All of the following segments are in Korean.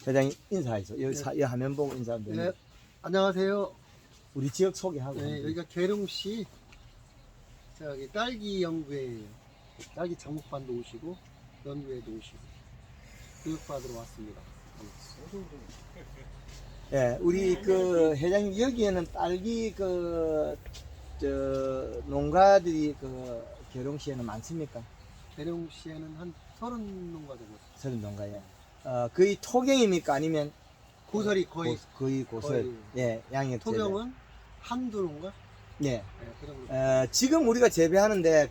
회장님 인사하세요. 여기 이 화면 보고 인사하면 됩니다. 네, 안녕하세요. 우리 지역 소개하고. 네, 여기가 계룡시 저기 딸기 연구회예요. 딸기 장목반도 오시고 연구회도 오시고 교육받으러 왔습니다. 예, 우리 그 회장님 여기에는 딸기 농가들이 계룡시에는 많습니까? 계룡시에는 한 30농가 정도. 서른 농가에. 거의 토경입니까? 아니면 고설이 거의 거의 고설. 거의. 예, 양액 재배. 토경은 한두 농가? 예. 네, 그 정도. 지금 우리가 재배하는데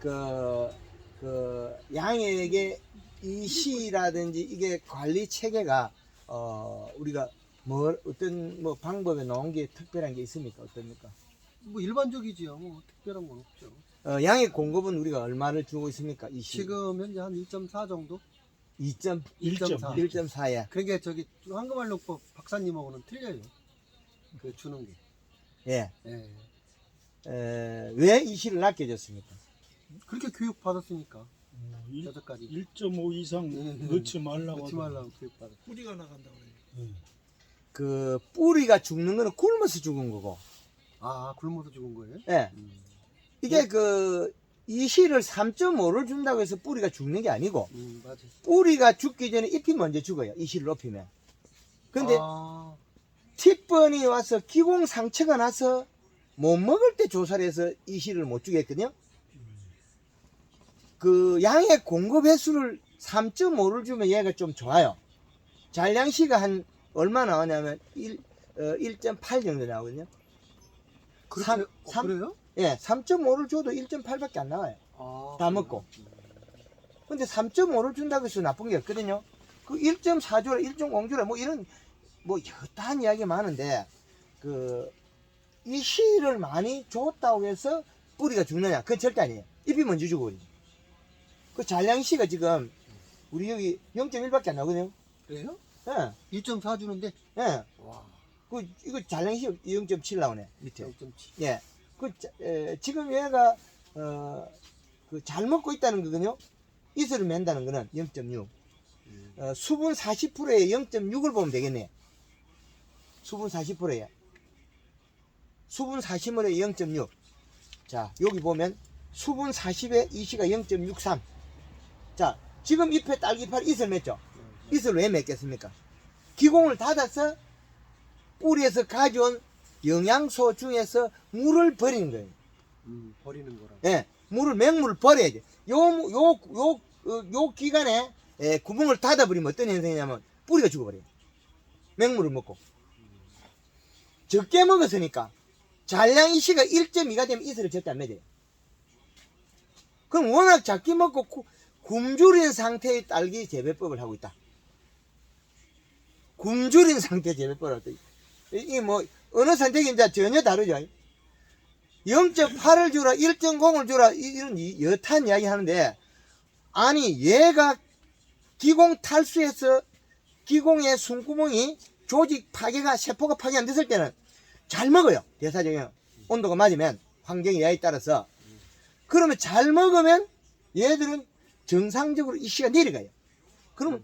양액의 이 시라든지 이게 관리 체계가 우리가 어떤 방법에 넣은 게 특별한 게 있습니까? 어떻습니까? 뭐 일반적이지요. 뭐 특별한 건 없죠. 양액 공급은 우리가 얼마를 주고 있습니까? 이 시. 지금 현재 한 1.4 정도? 1.4. 1.4에. 그러니까 저기 황금알농법 박사님하고는 틀려요. 그 주는 게. 예. 예. 왜 이 시를 낮게 줬습니까? 그렇게 교육 받았으니까. 여태까지 1.5 이상 넣지 말라고. 넣지 말라고 교육 받았. 뿌리가 나간다고 그래요. 그 뿌리가 죽는 거는 굶어서 죽은 거고. 아, 굶어서 죽은 거예요? 예. 이게 이 시를 3.5를 준다고 해서 뿌리가 죽는 게 아니고, 맞아. 뿌리가 죽기 전에 잎이 먼저 죽어요. 이 시를 높이면. 근데 아, 티번이 와서 기공 상처가 나서 못 먹을 때 조사를 해서 이 시를 못 주겠거든요. 그 양의 공급 횟수를 3.5를 주면 얘가 좀 좋아요. 잔량시가 한 얼마 나오냐면 1.8 정도 나오거든요. 그렇게, 그래요? 예, 3.5를 줘도 1.8밖에 안 나와요. 아, 다 먹고. 근데 3.5를 준다고 해서 나쁜 게 없거든요. 그 1.4 주라, 1.0 주라, 이런, 여타한 이야기 많은데, 이 씨를 많이 줬다고 해서 뿌리가 죽느냐? 그건 절대 아니에요. 잎이 먼저 죽어버리죠. 그 잔량씨가 지금, 우리 여기 0.1밖에 안 나오거든요. 그래요? 예, 1.4 주는데? 예. 와, 이거 잔량씨 0.7 나오네, 밑에. 0.7. 예. 지금 얘가, 잘 먹고 있다는 거거든요. 이슬을 맨다는 거는 0.6. 수분 40%에 0.6을 보면 되겠네. 수분 40%에. 수분 40%에 0.6. 자, 여기 보면 수분 40에 이 시가 0.63. 자, 지금 잎에 딸기파를 이슬 맺죠? 이슬 왜 맺겠습니까? 기공을 닫아서 뿌리에서 가져온 영양소 중에서 물을 버리는 거예요. 버리는 거라. 예, 맹물을 버려야지. 요 기간에 구멍을 닫아버리면 어떤 현상이냐면 뿌리가 죽어버려요. 맹물을 먹고. 적게 먹었으니까 잔량 이시가 1.2가 되면 이슬을 절대 안 맺어요. 그럼 워낙 작게 먹고 굶주린 상태의 딸기 재배법을 하고 있다. 굶주린 상태의 재배법을 하고 있다. 이게 어느 선택이 이제 전혀 다르죠. 0.8을 주라, 1.0을 주라, 이런 여탄 이야기 하는데, 아니, 얘가 기공 탈수해서 기공의 숨구멍이 조직 파괴가, 세포가 파괴 안 됐을 때는 잘 먹어요. 대사적인 온도가 맞으면, 환경의 야에 따라서. 그러면 잘 먹으면 얘들은 정상적으로 이 시가 내려가요. 그러면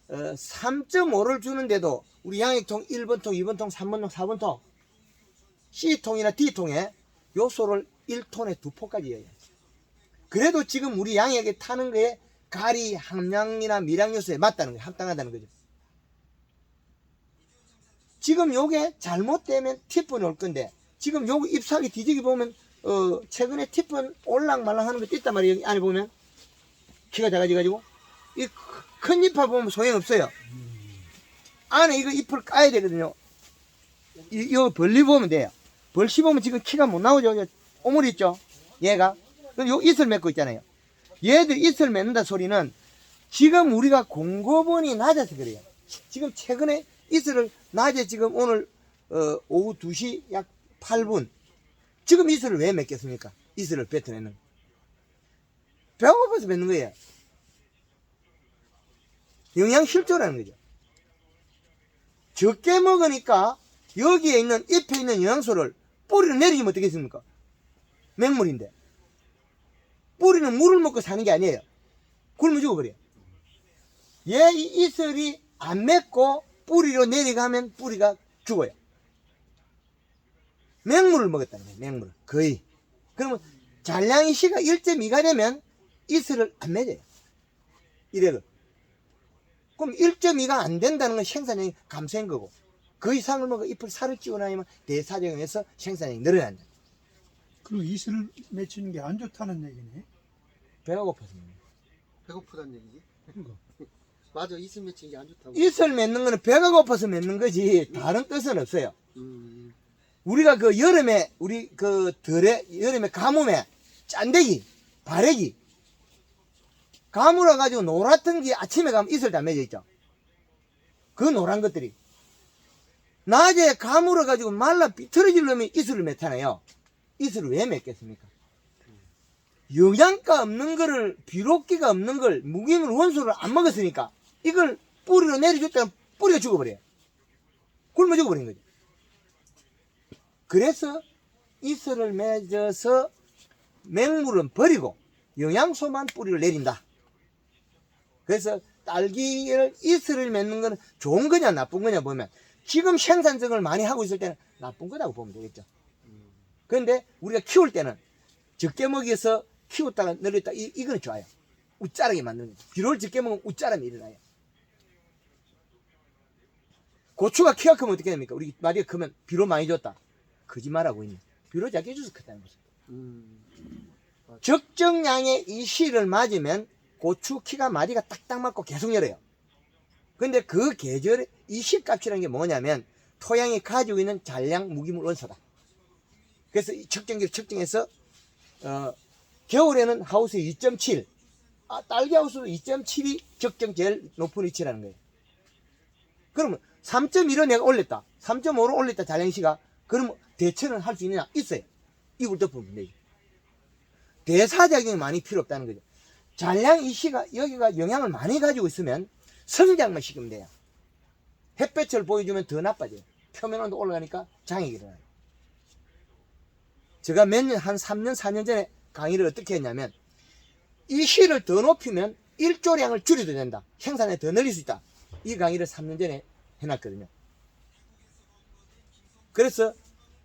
3.5를 주는데도 우리 양액통 1번통, 2번통, 3번통, 4번통 C통이나 D통에 요소를 1톤에 2포까지 해요. 그래도 지금 우리 양액에 타는 거에 가리, 함량이나 미량 요소에 맞다는 거예요. 합당하다는 거죠. 지금 요게 잘못되면 티분이 올 건데, 지금 요거 잎사귀 뒤지기 보면 최근에 티분 올랑말랑 하는 거 있단 말이에요. 여기 안에 보면 키가 작아져가지고 이 큰 잎을 보면 소용없어요. 안에 이거 잎을 까야 되거든요. 이거 벌리 보면 돼요. 벌시 보면 지금 키가 못 나오죠. 오물 있죠. 얘가. 요 잇을 맺고 있잖아요. 얘들 잇을 맺는다 소리는 지금 우리가 공급원이 낮아서 그래요. 지금 최근에 잇을 낮에 지금 오늘 오후 2시 약 8분. 지금 잇을 왜 맺겠습니까? 잇을 뱉어내는. 배가 고파서 맺는 거예요. 영양 실조라는 거죠. 적게 먹으니까 여기에 있는 잎에 있는 영양소를 뿌리를 내리면 어떻겠습니까? 맹물인데. 뿌리는 물을 먹고 사는 게 아니에요. 굶어 죽어버려요. 얘 이슬이 안 맺고 뿌리로 내려가면 뿌리가 죽어요. 맹물을 먹었다는 거예요. 맹물을 거의. 그러면 잔량이 시가 1.2가 되면 이슬을 안 맺어요. 이래가. 그럼 1.2가 안 된다는 건 생산량이 감소한 거고, 그 이상을 먹어 잎을 살을 찌고 나면 대사정에서 생산량이 늘어난다. 그리고 이슬을 맺히는 게 안 좋다는 얘기네. 배가 고파서. 배고프다는 얘기지. 그거. 맞아, 이슬 맺힌 게 안 좋다고. 이슬 맺는 거는 배가 고파서 맺는 거지 다른 뜻은 없어요. 음. 우리가 그 여름에 우리 그 여름에 가뭄에 짠데기, 바래기 가물어 가지고 노랗던 게 아침에 가면 이슬 다 맺어 있죠. 그 노란 것들이 낮에 가물어 가지고 말라 비틀어지려면 이슬을 맺잖아요. 이슬을 왜 맺겠습니까? 영양가 없는 거를, 비료기가 없는 걸, 무기물 원소를 안 먹었으니까 이걸 뿌리로 내려줬다면 뿌리가 죽어버려요. 굶어 죽어버린 거죠. 그래서 이슬을 맺어서 맹물은 버리고 영양소만 뿌리를 내린다. 그래서 딸기를 이슬을 맺는 건 좋은 거냐 나쁜 거냐 보면 지금 생산성을 많이 하고 있을 때는 나쁜 거라고 보면 되겠죠. 그런데 우리가 키울 때는 적게 먹여서 키웠다가 늘렸다 이거는 좋아요. 웃자르게 만드는 거죠. 비료를 적게 먹으면 웃자람이 일어나요. 고추가 키가 크면 어떻게 됩니까? 우리 마디가 크면 비료 많이 줬다. 거짓말하고 있네. 비료 작게 줘서 컸다는 거죠. 적정량의 이 씨를 맞으면 고추 키가 마디가 딱딱 맞고 계속 열어요. 근데 그 계절에 이 씨 값이라는 게 뭐냐면 토양이 가지고 있는 잔량 무기물 원소다. 그래서 이 측정기를 측정해서 겨울에는 하우스 2.7 딸기 하우스도 2.7이 적정 제일 높은 위치라는 거예요. 그러면 3.1을 내가 올렸다 3.5로 올렸다 잔량시가 그러면 대처는 할 수 있느냐? 있어요. 이불 덮으면 되죠. 대사작용이 많이 필요 없다는 거죠. 잔량 이씨가 여기가 영향을 많이 가지고 있으면 성장만 시키면 돼요. 햇볕을 보여주면 더 나빠져요. 표면온도 올라가니까 장이 일어나요. 제가 한 3년 4년 전에 강의를 어떻게 했냐면 이 씨를 더 높이면 일조량을 줄여도 된다. 생산에 더 늘릴 수 있다. 이 강의를 3년 전에 해놨거든요. 그래서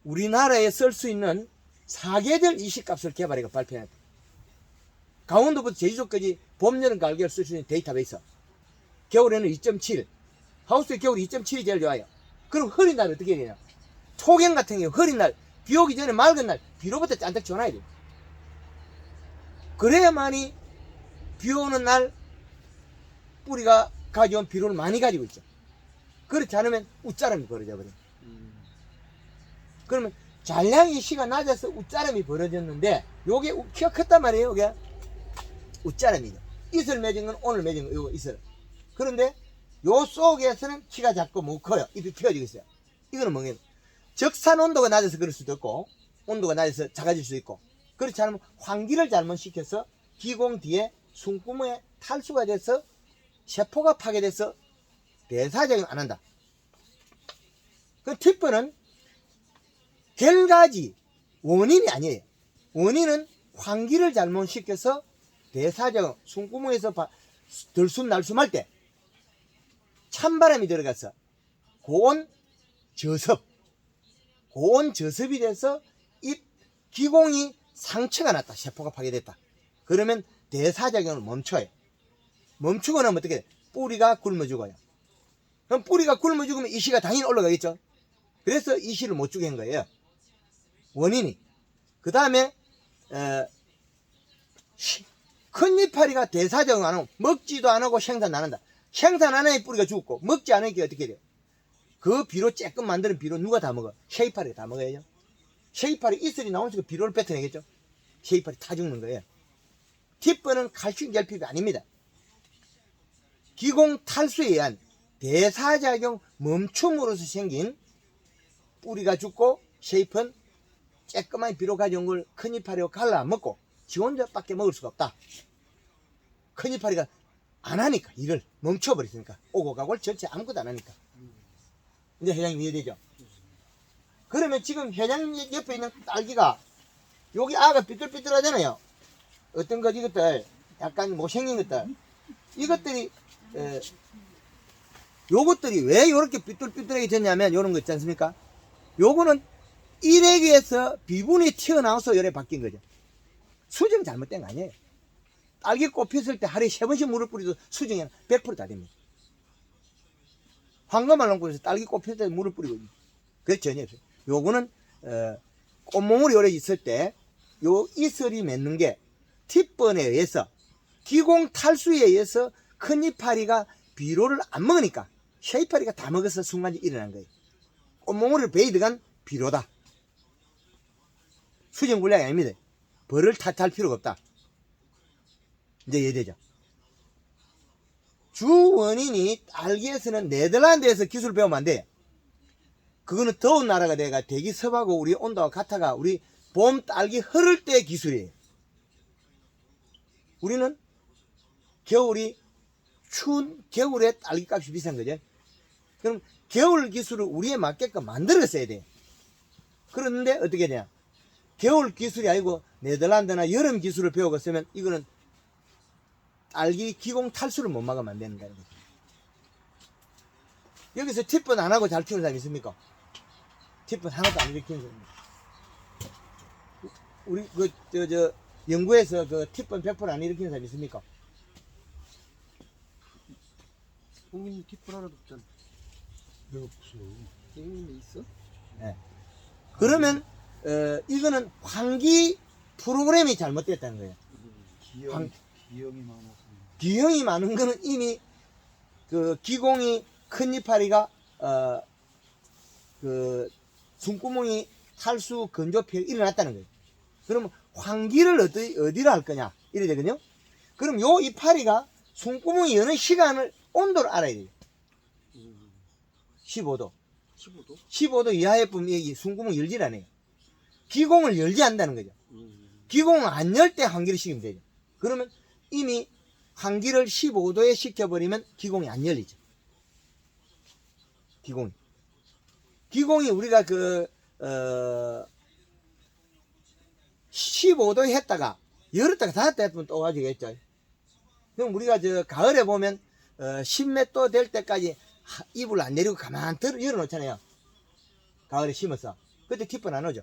우리나라에 쓸 수 있는 사계절 이씨값을 개발해서 발표했다. 강원도부터 제주도까지 봄, 여름, 가을 쓸 수 있는 데이터베이스. 겨울에는 2.7 하우스의 겨울 2.7이 제일 좋아요. 그럼 흐린 날 어떻게 해야 되냐? 토경 같은 경우 흐린 날 비 오기 전에 맑은 날 비로부터 짠딱 줘놔야 돼요. 그래야만이 비 오는 날 뿌리가 가져온 비료를 많이 가지고 있죠. 그렇지 않으면 웃자람이 벌어져 버려요. 그러면 잔량이 씨가 낮아서 웃자람이 벌어졌는데 요게 키가 컸단 말이에요. 요게 웃자람이죠. 이슬 맺은 건 오늘 맺은 거 요거 이슬. 그런데 요 속에서는 키가 작고 못 커요. 잎이 펴지고 있어요. 이거는 뭐냐면 적산 온도가 낮아서 그럴 수도 있고 온도가 낮아서 작아질 수도 있고 그렇지 않으면 환기를 잘못시켜서 기공 뒤에 숨구멍에 탈수가 돼서 세포가 파괴돼서 대사작용 안 한다. 그 팁은 결과지 원인이 아니에요. 원인은 환기를 잘못시켜서 대사작용 숨구멍에서 들숨 날숨 할 때 찬바람이 들어가서 고온 저습이 돼서 잎 기공이 상처가 났다. 세포가 파괴됐다. 그러면 대사작용을 멈춰요. 멈추고 나면 어떻게 돼? 뿌리가 굶어 죽어요. 그럼 뿌리가 굶어 죽으면 이씨가 당연히 올라가겠죠. 그래서 이씨를 못 주게 한 거예요. 원인이. 그 다음에 큰 이파리가 대사작용 안 하고 먹지도 안 하고 생산 안 한다. 생산 안 하니 뿌리가 죽고 먹지 않으니까 어떻게 돼요? 그 비료 쬐끔 만드는 비료 누가 다 먹어? 쉐이파리가 다 먹어야죠. 쉐이파리 이슬이 나오는 순간 비료를 뱉어내겠죠. 쉐이파리 다 죽는 거예요. 팁번은 칼슘 결핍이 아닙니다. 기공 탈수에 의한 대사작용 멈춤으로서 생긴 뿌리가 죽고 쉐이프는 쬐끄만 비료 가져온 걸 큰 이파리로 갈라 안 먹고 지 혼자밖에 먹을 수가 없다. 큰 이파리가 안 하니까 일을 멈춰버렸으니까 오고 가고 전체 아무것도 안 하니까 이제 회장님 이해되죠? 그러면 지금 회장님 옆에 있는 딸기가 여기 아가 삐뚤삐뚤하잖아요. 어떤 것 이것들 약간 못생긴 것들 이것들이 요것들이 왜 이렇게 삐뚤삐뚤하게 됐냐면 요런 거 있지 않습니까? 요거는 일액에서 비분이 튀어나와서 이렇게 바뀐 거죠. 수정 잘못된 거 아니에요. 딸기 꽃 피었을 때 하루에 3번씩 물을 뿌려도 수정이 100% 다 됩니다. 황금알롱꽃에서 딸기 꽃 피었을 때 물을 뿌리고 그게 전혀 없어요. 요거는 꽃몽울이 오래 있을 때 요 이슬이 맺는 게 팁번에 의해서 기공 탈수에 의해서 큰 이파리가 비료를 안 먹으니까 쉐이파리가 다 먹어서 순간에 일어난 거예요. 꽃몽울이 배에 들어간 비료다. 수정 물량이 아닙니다. 벌을 탓할 필요가 없다. 이제 이해되죠? 주 원인이 딸기에서는 네덜란드에서 기술 배우면 안 돼. 그거는 더운 나라가 돼가 대기 습하고 우리 온도가 같아가 우리 봄 딸기 흐를 때 기술이에요. 우리는 겨울이 추운 겨울에 딸기 값이 비싼 거죠. 그럼 겨울 기술을 우리에 맞게끔 만들어 써야 돼. 그런데 어떻게 되냐? 겨울 기술이 아니고 네덜란드나 여름 기술을 배우고 쓰면 이거는 딸기 기공 탈수를 못 막으면 안 되는 거예요. 여기서 팁번 안 하고 잘 키우는 사람 있습니까? 팁번 하나도 안 일으키는 사람. 우리 연구에서 그 팁번 100%안 일으키는 사람 있습니까? 형님 팁분 하나도 없잖아. 왜 없어? 형님이 있어? 네. 그러면 이거는 환기 프로그램이 잘못됐다는 거예요. 기형이 많아서. 기형이 많은 거는 이미 그 기공이 큰 이파리가 그 숨구멍이 탈수 건조 피해가 일어났다는 거예요. 그러면 환기를 어디로 할 거냐 이래 되거든요. 그럼 요 이파리가 숨구멍이 여는 시간을 온도를 알아야 돼요. 15도. 15도? 15도 이하에 보면 여기 숨구멍 열질 않아요. 기공을 열지 않는다는 거죠. 기공을 안 열 때 환기를 시키면 되죠. 그러면 이미 환기를 15도에 시켜버리면 기공이 안 열리죠. 기공이 우리가 15도에 했다가 열었다가 닫았다 했으면 또 가지겠죠. 그럼 우리가 가을에 보면 10몇 도 될 때까지 이불 안 내리고 가만 열어놓잖아요. 가을에 심어서. 그때 팁번 안 오죠.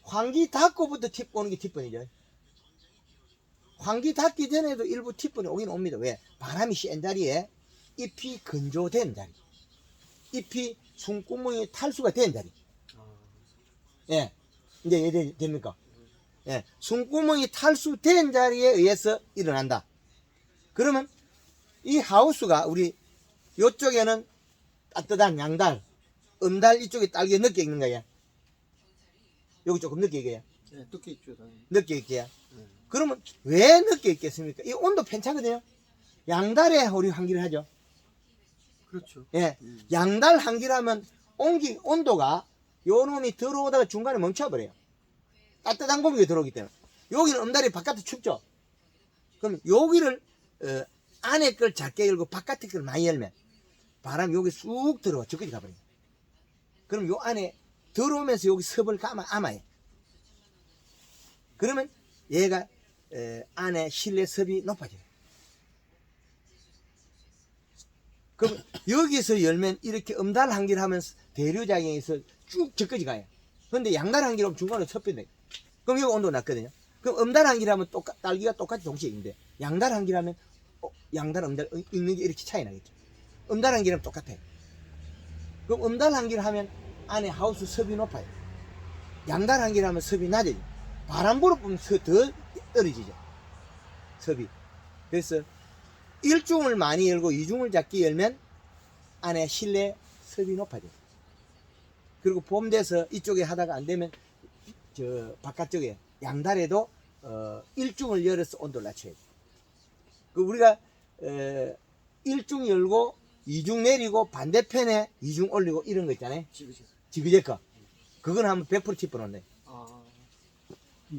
환기 닫고부터 팁 오는 게 팁번이죠. 환기 닫기 전에도 일부 팁번이 오긴 옵니다. 왜? 바람이 센 자리에 잎이 건조된 자리. 잎이 숨구멍이 탈수가 된 자리. 예. 이제 이해됩니까? 예. 숨구멍이 탈수된 자리에 의해서 일어난다. 그러면 이 하우스가 우리 요쪽에는 따뜻한 양달, 음달 이쪽에 딸기 늦게 익는 거야. 여기 조금 늦게 익어요. 네, 늦게 있죠, 당연히. 늦게 익게요. 그러면 왜 늦게 익겠습니까? 이 온도 편차거든요. 양달에 우리 환기를 하죠. 그렇죠. 예. 양달 환기를 하면 온도가 요 놈이 들어오다가 중간에 멈춰버려요. 따뜻한 공기가 들어오기 때문에. 여기는 음달이 바깥에 춥죠. 그럼 여기를 안에 걸 작게 열고 바깥에 걸 많이 열면 바람이 여기 쑥 들어와 저까지 가버려요. 그럼 요 안에 들어오면서 여기 섭을 암아요. 그러면 얘가 안에 실내 섭이 높아져요. 그럼 여기서 열면 이렇게 음달 환기를 하면서 대류작용에서 쭉 저까지 가요. 그런데 양달 환기를 하면 중간에 섭변돼. 그럼 여기 온도가 낮거든요. 그럼 음달 환기를 하면 딸기가 똑같이 동시에 익는데 양달 환기를 하면 양달 음달 익는 게 이렇게 차이 나겠죠. 음달 환기는 똑같아요. 그럼 음달 환기를 하면 안에 하우스 섭이 높아요. 양달 환기를 하면 섭이 낮아요. 바람 불어보면 더 떨어지죠. 섭이. 그래서 1중을 많이 열고 2중을 작게 열면 안에 실내 섭이 높아져요. 그리고 봄 돼서 이쪽에 하다가 안 되면 저 바깥쪽에 양달에도 1중을 열어서 온도를 낮춰야 돼요. 그 우리가 1중 열고 2중 내리고 반대편에 2중 올리고 이런 거 있잖아요. 지그재커. 그건 하면 100% 팁번 온대.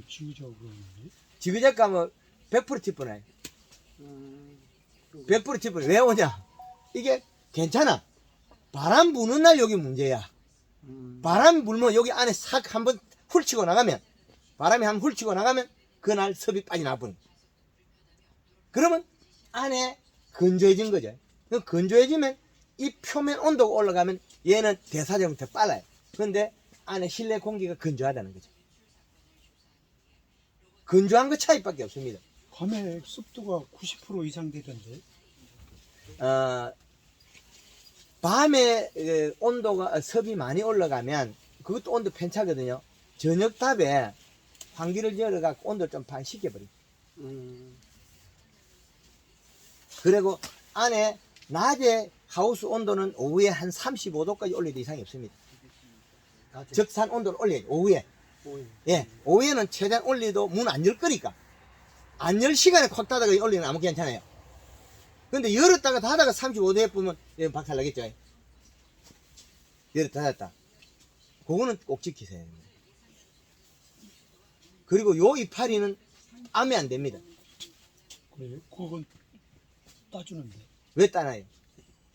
지우자고 그러는데. 지그재커 하면 100% 팁번 와요. 100% 팁번. 왜 오냐? 이게 괜찮아. 바람 부는 날 여기 문제야. 바람 불면 여기 안에 싹 한번 훌치고 나가면 바람이 한번 훌치고 나가면 그날 섭이 빠져나버려. 그러면 안에 건조해진 거죠. 건조해지면 이 표면 온도가 올라가면 얘는 대사적으로 더 빨라요. 그런데 안에 실내 공기가 건조하다는 거죠. 건조한 것 차이밖에 없습니다. 밤에 습도가 90% 이상 되던데. 밤에 온도가 습이 많이 올라가면 그것도 온도 편차거든요. 저녁 답에 환기를 열어갖고 온도를 좀 반식혀버려요. 그리고 안에 낮에 하우스 온도는 오후에 한 35도까지 올려도 이상이 없습니다. 적산 온도를 올려요. 오후에. 예, 오후에는 최대한 올려도 문 안 열 거니까. 안 열 시간에 콱 닫아가 올리면 아무 괜찮아요. 근데 열었다가 닫아가 35도에 보면 박살 나겠죠. 열었다 닫았다. 그거는 꼭 지키세요. 그리고 요 이파리는 암이 안 됩니다. 그래, 그건 따주는데. 왜 따나요?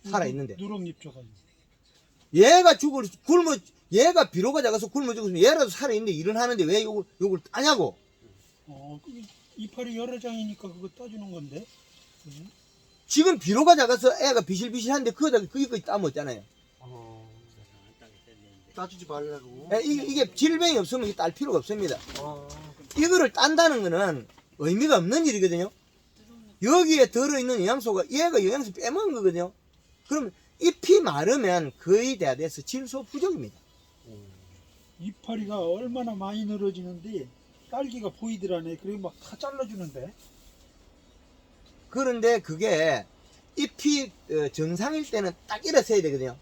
살아있는데. 누렁잎 줘가지고. 얘가 얘가 비료가 작아서 굶어 죽었으면 얘라도 살아있는데 일을 하는데 왜 요걸 따냐고. 그 이파리 여러 장이니까 그거 따주는 건데. 지금 비료가 작아서 애가 비실비실한데 그거다가 그거까지 따면 없잖아요. 따주지 말라고. 이게 질병이 없으면 이게 딸 필요가 없습니다. 이거를 딴다는 거는 의미가 없는 일이거든요. 여기에 들어있는 영양소가 얘가 영양소 빼먹은 거거든요. 그러면 잎이 마르면 거의 다 돼서 질소 부족입니다. 이파리가 얼마나 많이 늘어지는데 딸기가 보이더라네. 그리고 막 다 잘라주는데. 그런데 그게 잎이 정상일 때는 딱 일어서야 되거든요.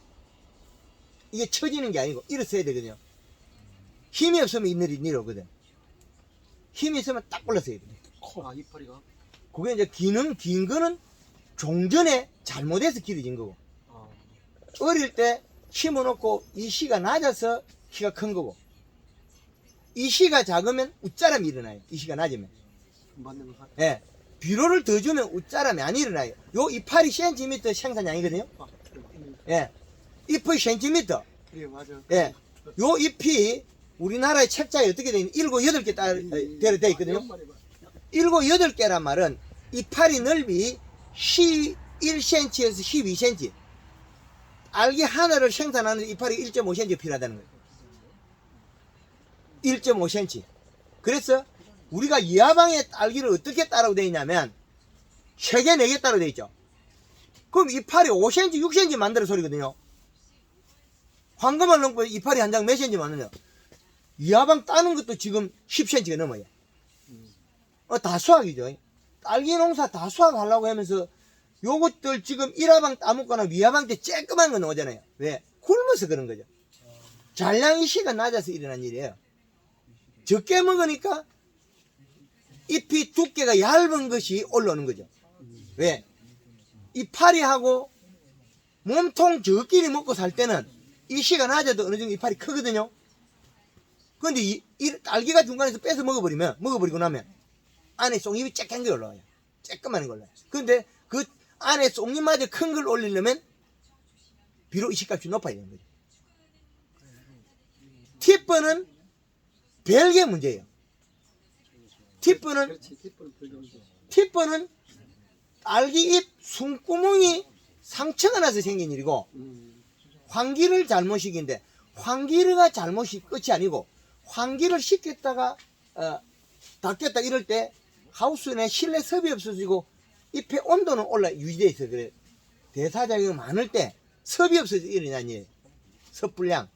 이게 처지는 게 아니고 일어서야 되거든요. 힘이 없으면 이 늘이 내려오거든. 힘이 있으면 딱 올라서야 돼요. 이파리가. 그게 이제 긴 거는 종전에 잘못해서 길어진 거고. 어릴 때 심어놓고 이 씨가 낮아서 키가 큰 거고. 이 씨가 작으면 웃자람이 일어나요. 이 씨가 낮으면. 맞는 거. 예. 비료를 더 주면 웃자람이 안 일어나요. 요 이파리 센티미터 생산량이거든요. 예. 잎의 센티미터. 그래, 맞아. 예. 요 잎이 우리나라의 책자에 어떻게 되어 있는 7, 8개 되어 있거든요. 7, 8개란 말은 이파리 넓이 11cm에서 12cm. 알기 하나를 생산하는 이파리 1.5cm 필요하다는 거예요. 1.5cm. 그래서 우리가 이하방의 딸기를 어떻게 따라고 되어 있냐면 3개, 4개 따로 되어 있죠. 그럼 이파리 5cm, 6cm 만들어 소리거든요. 황금알 농부에 이파리 한 장 몇 cm 만드냐? 이하방 따는 것도 지금 10cm가 넘어요. 다 수확이죠. 딸기 농사 다 수확하려고 하면서 요것들 지금 1하방 따먹거나 위하방 때 쬐끄만 거 나오잖아요. 왜? 굶어서 그런 거죠. 잔량이 씨가 낮아서 일어난 일이에요. 적게 먹으니까 잎이 두께가 얇은 것이 올라오는 거죠. 왜? 이파리하고 몸통 저끼리 먹고 살 때는 이 씨가 낮아도 어느 정도 이파리 크거든요. 그런데 이 딸기가 중간에서 뺏어 먹어버리고 나면 안에 쏙잎이 쬐깐 게 올라와요. 쬐끄만 거 올라와요. 그런데 그 안에 쏙잎마저 큰 걸 올리려면 비록 이 씨값이 높아야 되는 거죠. 티번은 별개 문제예요. 티번은 딸기잎 숨구멍이 상처가 나서 생긴 일이고 환기를 잘못시킨데 환기가 잘못이 끝이 아니고 환기를 시켰다가 닫겠다 이럴 때 하우스 내 실내 습이 없어지고 잎의 온도는 유지되어 있어요. 그래. 대사작용이 많을 때 습이 없어져 일어나는 일이에요. 습불량.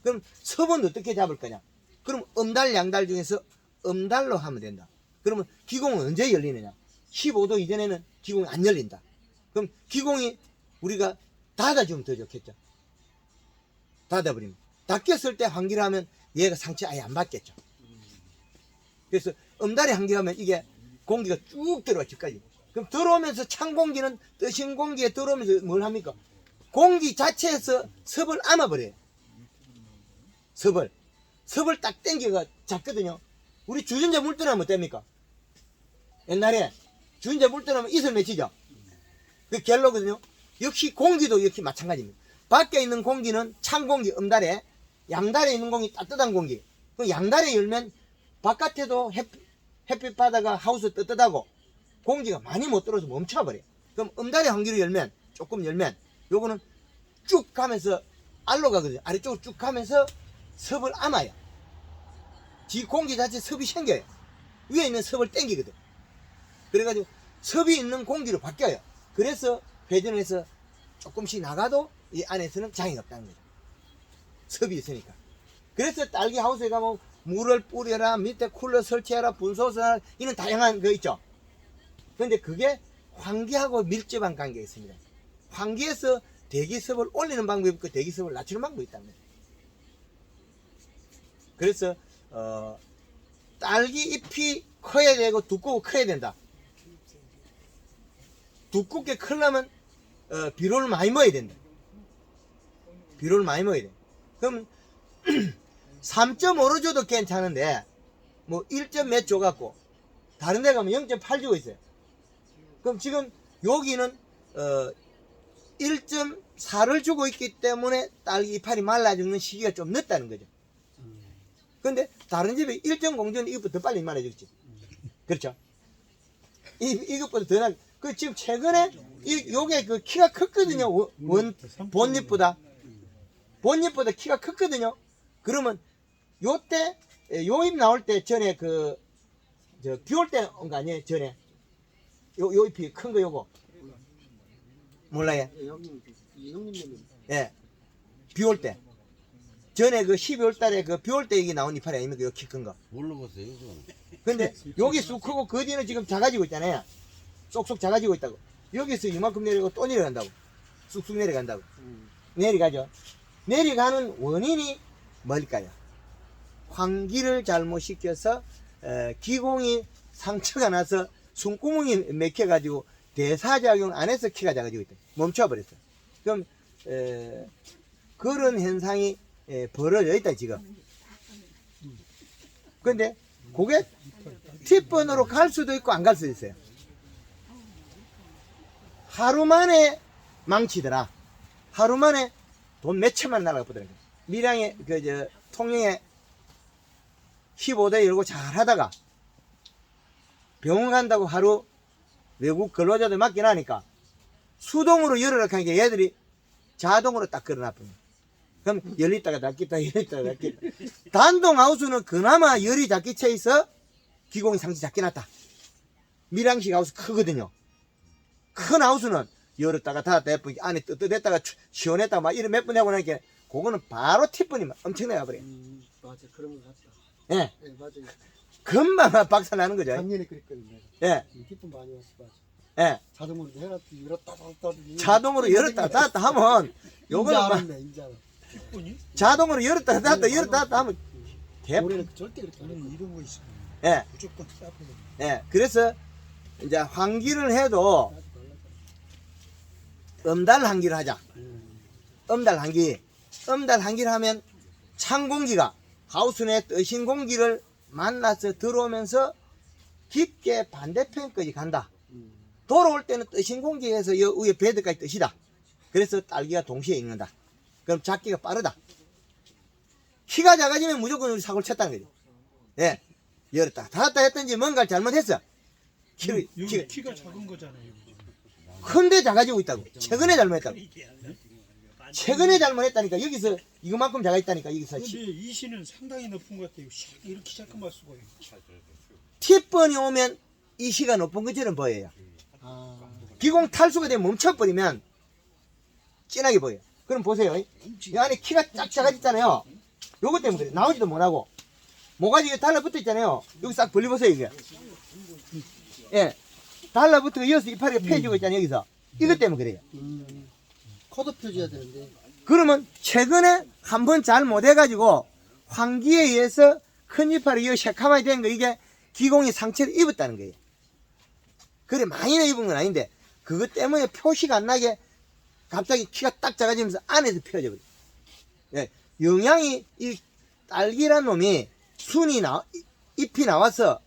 그럼 습은 어떻게 잡을 거냐? 그럼 음달, 양달 중에서 음달로 하면 된다. 그러면 기공은 언제 열리느냐? 15도 이전에는 기공이 안 열린다. 그럼 기공이 우리가 닫아주면 더 좋겠죠. 닫아버리면. 닫혔을 때 환기를 하면 얘가 상처 아예 안 받겠죠. 그래서 음달에 환기하면 이게 공기가 쭉 들어와 집까지. 그럼 들어오면서 찬 공기는 뜨신 공기에 들어오면서 뭘 합니까? 공기 자체에서 섭을 안아버려요. 섭을 딱 당겨가 잡거든요. 우리 주전자 물 떠나면 어땠습니까? 옛날에 주전자 물 떠나면 이슬 맺히죠. 그 갤로거든요. 역시 공기도 역시 마찬가지입니다. 밖에 있는 공기는 찬 공기 음달에, 양달에 있는 공기 따뜻한 공기. 그 양달에 열면 바깥에도 햇빛 바다가 하우스 뜨뜻하고 공기가 많이 못 들어서 멈춰버려요. 그럼 음다리 환기를 열면, 조금 열면, 요거는 쭉 가면서 알로 가거든요. 아래쪽으로 쭉 가면서 섭을 안아요. 지 공기 자체 섭이 생겨요. 위에 있는 섭을 땡기거든. 그래가지고 섭이 있는 공기로 바뀌어요. 그래서 회전을 해서 조금씩 나가도 이 안에서는 장애가 없다는 거죠. 섭이 있으니까. 그래서 딸기 하우스에 가면 물을 뿌려라, 밑에 쿨러 설치해라, 분소수라, 이런 다양한 거 있죠. 근데 그게 환기하고 밀접한 관계가 있습니다. 환기에서 대기습을 올리는 방법이 있고 대기습을 낮추는 방법이 있다는 거예요. 그래서 딸기 잎이 커야 되고 두껍고 커야 된다. 두껍게 크려면 비료를 많이 먹어야 된다. 비료를 많이 먹어야 돼. 그럼 3.5로 줘도 괜찮은데 뭐 1점 몇 줘갖고 다른 데 가면 0.8 주고 있어요. 그럼 지금 여기는 1.4를 주고 있기 때문에 딸기 이파리 말라 죽는 시기가 좀 늦다는 거죠. 근데 다른 집에 1.0 주는 이것보다 더 빨리 말라 죽지. 그렇죠? 이것보다 더 나. 그 지금 최근에 요게 그 키가 컸거든요. 본잎보다 키가 컸거든요. 그러면 요때 요 잎 나올 때 전에 비 올 때 온 거 아니에요? 전에 요 잎이 큰 거 요거 몰라요? 예, 형님, 이 형님 예. 비 올 때 전에 그 12월 달에 그 비 올 때 이게 나온 이파리 아닙니까? 요 키 큰 거. 모르겠어요, 그건. 근데 여기 쑥 크고 그 뒤는 지금 작아지고 있잖아요. 쏙쏙 작아지고 있다고. 여기서 이만큼 내려가고 또 내려간다고. 쑥쑥 내려간다고. 내려가죠. 내려가는 원인이 뭘까요? 환기를 잘못 시켜서 기공이 상처가 나서 숨구멍이 맥혀가지고 대사작용 안에서 키가 작아지고 있다. 멈춰버렸어요. 그럼 그런 현상이 벌어져 있다 지금. 근데 그게 팁번으로 갈 수도 있고 안 갈 수도 있어요. 하루 만에 망치더라. 하루 만에 돈 몇천만 날아가 보더라고요. 밀양에 통영에 15대 열고 잘 하다가 병원 간다고 하루 외국 근로자들 맡겨놔니까 수동으로 열으라 하니까 얘들이 자동으로 딱 걸어놔버려. 그럼 열리다가 닫겠다 열리다가 닫겠다. 단동 하우스는 그나마 열이 작게 쳐 있어 기공이 상시 작게 났다. 밀양식 하우스 크거든요. 큰 하우스는 열었다가 닫았다 예쁘게 안에 뜨뜻했다가 시원했다가 막 이런 몇 번 하고 나니까 그거는 바로 팁번이 엄청나게 가버려. 맞아, 그런 거 같다. 예. 예, 맞아요. 금방 박살 나는 거죠. 작년에 그랬거든요. 예. 기쁨 많이 왔어, 맞아. 예. 자동으로 해놨다, 열었다, 닫았다. 자동으로 열었다 닫았다 하면 요거는 막 알았네, 인제 알아. 자동으로 열었다 닫았다 열었다 닫았다 하면 올해는 절대 그렇게 안 해. 이런 거 있으면 예. 무조건 싸버려. 예. 그래서 이제 환기를 해도 음달 환기를 하자. 음달 환기. 음달 환기를 하면 찬 공기가 하우스 내 뜨신 공기를 만나서 들어오면서 깊게 반대편까지 간다. 돌아올 때는 뜨신 공기에서 여 위에 베드까지 뜨시다. 그래서 딸기가 동시에 익는다. 그럼 작기가 빠르다. 키가 작아지면 무조건 우리 사고를 쳤다는 거죠. 예. 열었다 닫았다 했든지 뭔가를 잘못했어. 여기 키가 작은 거잖아요. 큰데 작아지고 있다고. 최근에 잘못했다고. 최근에 잘못했다니까. 여기서 이거만큼 작아있다니까. 여기서 근데 이 시는 상당히 높은 것 같아요. 이렇게 시작할 수가 있어요. 팁번이 오면 이 시가 높은 것처럼 보여요. 아, 기공 탈수가 되면 멈춰버리면 진하게 보여요. 그럼 보세요. 이 안에 키가 쫙 작아졌잖아요. 요것 때문에 그래. 나오지도 못하고. 모가지가 달라붙어 있잖아요. 여기 싹 벌려보세요, 이게. 예. 달라붙어 이어서 이파리가 펴지고 있잖아요, 여기서. 이것 때문에 그래요. 커도 펴줘야 되는데. 그러면 최근에 한 번 잘 못해가지고 환기에 의해서 큰 이파리 이 새카마이 된 거 이게 기공이 상처를 입었다는 거예요. 그래 많이 입은 건 아닌데 그것 때문에 표시가 안 나게 갑자기 키가 딱 작아지면서 안에서 펴져 버려요. 예, 영양이 이 딸기란 놈이 잎이 나와서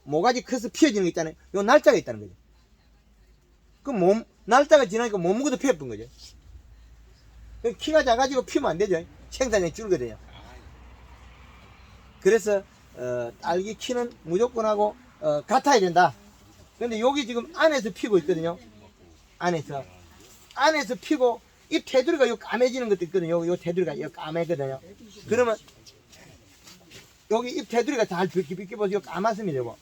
모가지 커서 피어지는 게 있잖아요. 요 날짜가 있다는 거죠. 그 날짜가 지나니까 못 먹어도 피어본 거죠. 키가 작아지고 피면 안 되죠. 생산량이 줄거든요. 그래서 딸기 키는 무조건 하고 같아야 된다. 근데 여기 지금 안에서 피고 있거든요. 안에서 피고 이 테두리가 요 까매지는 것도 있거든요. 요 테두리가 요 까매거든요. 그러면 여기 잎 테두리가 잘 비껴 보세요. 까맣습니다. 요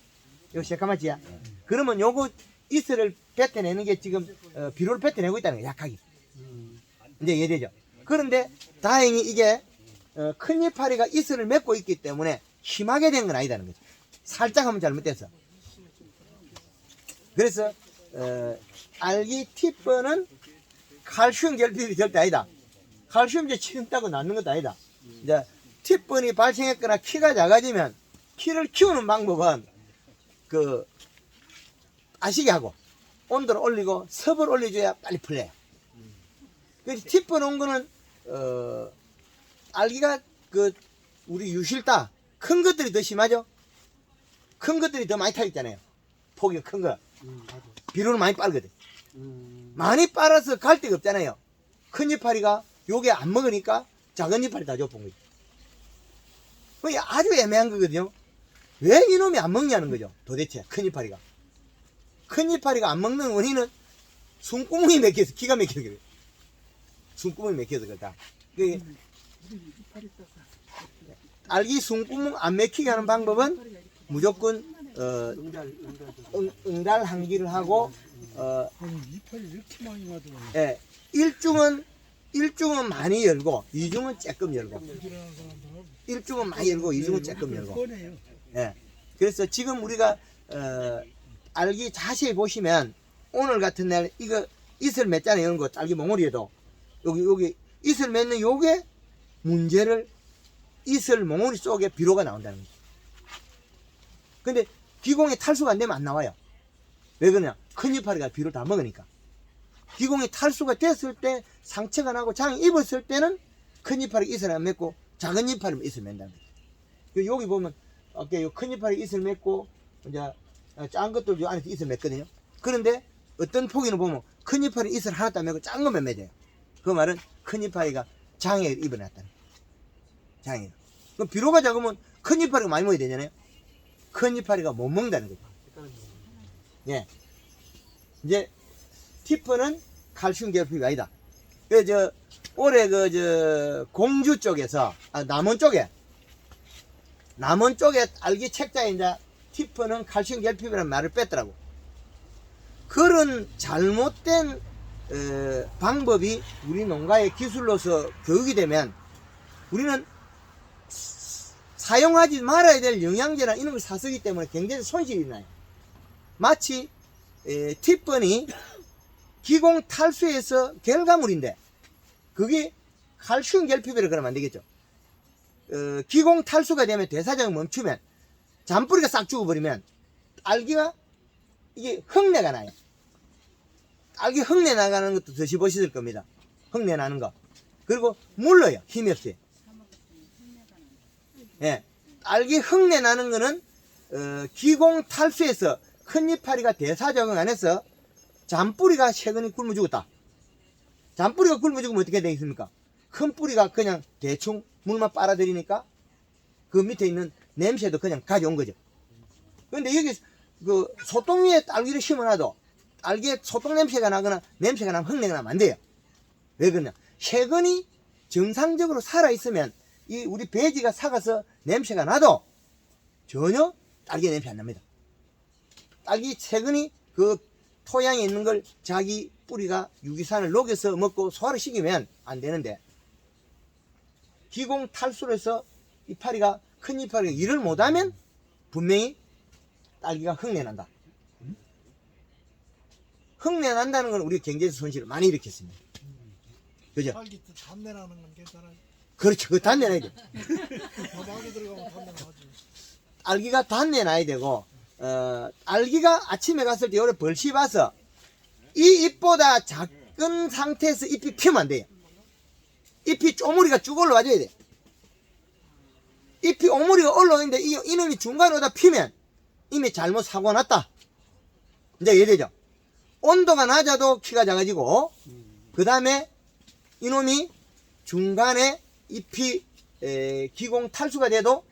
새까맣지야. 그러면 요거 이슬을 뱉어내는 게 지금 비료를 뱉어내고 있다는 거예요. 약하게. 이제 이해되죠? 그런데 다행히 이게 큰 이파리가 이슬을 맺고 있기 때문에 심하게 된 건 아니다는 거죠. 살짝 하면 잘못됐어. 그래서 알기 티번은 칼슘 결핍이 절대 아니다. 칼슘제 치른다고 낫는 것도 아니다. 이제 티번이 발생했거나 키가 작아지면 키를 키우는 방법은 아시게 하고 온도를 올리고 섭을 올려줘야 빨리 풀려요. 그래서 티번 온 거는 알기가 우리 유실다 큰 것들이 더 심하죠. 큰 것들이 더 많이 타 있잖아요. 폭이 큰 거. 맞아. 비료를 많이 빨거든. 많이 빨아서 갈 데가 없잖아요. 큰 이파리가 요게 안 먹으니까 작은 이파리 다 줘본 거죠. 그게 아주 애매한 거거든요. 왜 이놈이 안 먹냐는 거죠. 도대체 큰 이파리가. 큰 이파리가 안 먹는 원인은 숨구멍이 막혀서 기가 막혀서 그래요. 숨구멍이 막혀서 그렇다. 알기 숨구멍 안 막히게 하는 방법은 무조건 응달 한기를 하고 아니 이파리 이렇게 많이 나더라고. 예, 일중은 많이 열고 이중은 조금 열고 부지런한 사람들은 일중은 많이 열고 이중은 조금 열고 뻔해요. 예. 그래서 지금 우리가 알기 자세히 보시면 오늘 같은 날 이거 이슬 맺잖아요. 이런 거 딸기 몽우리에도 여기 이슬 맺는 요게 문제를 이슬 몽우리 속에 비료가 나온다는 거죠. 근데 기공이 탈수가 안 되면 안 나와요. 왜 그러냐? 큰 이파리가 비료를 다 먹으니까. 기공이 탈수가 됐을 때 상처가 나고 장이 입었을 때는 큰 이파리 이슬 안 맺고 작은 이파리만 이슬 맺는다는 거죠. 여기 보면 아까 요 큰 이파리 이슬 맺고 이제 작은 것도 요 안에서 이슬 맺거든요. 그런데 어떤 포기는 보면 큰 이파리 이슬 하나도 안 맺고 작은 것만 맺어요. 그 말은 큰 이파리가 장애를 입어놨다는 거예요. 장애. 그럼 비료가 작으면 큰 이파리가 많이 먹어야 되잖아요. 큰 이파리가 못 먹는다는 거죠. 예. 이제 티퍼는 칼슘 결핍이 아니다. 올해 공주 쪽에서 남원 쪽에 알기 책자에 이제 티퍼는 칼슘 결핍이라는 말을 뺐더라고. 그런 잘못된 방법이 우리 농가의 기술로서 교육이 되면 우리는 사용하지 말아야 될 영양제나 이런 걸 사쓰기 때문에 굉장히 손실이 나요. 마치 티번이 기공 탈수에서 결과물인데 그게 칼슘 결핍이라 그러면 안 되겠죠. 기공 탈수가 되면 대사장이 멈추면 잔뿌리가 싹 죽어버리면 알기가 이게 흙내가 나요. 알기 흙내 나가는 것도 드셔보셨을 겁니다. 흙내 나는 거. 그리고 물러요. 힘이 없어요. 예. 알기 흙내 나는 거는 기공 탈수에서 큰 이파리가 대사적응 안 해서 잔뿌리가 최근에 굶어 죽었다. 잔뿌리가 굶어 죽으면 어떻게 되겠습니까? 큰 뿌리가 그냥 대충 물만 빨아들이니까 그 밑에 있는 냄새도 그냥 가져온 거죠. 그런데 여기 소똥 위에 딸기를 심어놔도 딸기에 소똥 냄새가 나거나 냄새가 나면 흙내가 나면 안 돼요. 왜 그러냐? 세근이 정상적으로 살아있으면 이 우리 배지가 삭아서 냄새가 나도 전혀 딸기 냄새 안 납니다. 딸기 세근이 그 토양에 있는 걸 자기 뿌리가 유기산을 녹여서 먹고 소화를 시키면 안 되는데 기공 탈수를 해서 이파리가 큰 이파리가 일을 못하면 분명히 딸기가 흙내 난다. 흙내 난다는 건 우리 경제적 손실을 많이 일으켰습니다. 그죠? 딸기 단내 나는 건 괜찮아요. 그렇죠. 그 단내 나야 돼. 막이 들어가면 단내 나지. 알기가 단내 나야 되고 알기가 아침에 갔을 때 요래 벌시 봐서 이 잎보다 작은 상태에서 잎이 피면 안 돼요. 잎이 쪼무리가 쭉 올라와줘야 돼. 잎이 오므리가 올라오는데 이놈이 중간에 오다 피면 이미 잘못 사고가 났다. 이제 이해되죠? 온도가 낮아도 키가 작아지고 그 다음에 이놈이 중간에 잎이 기공 탈수가 돼도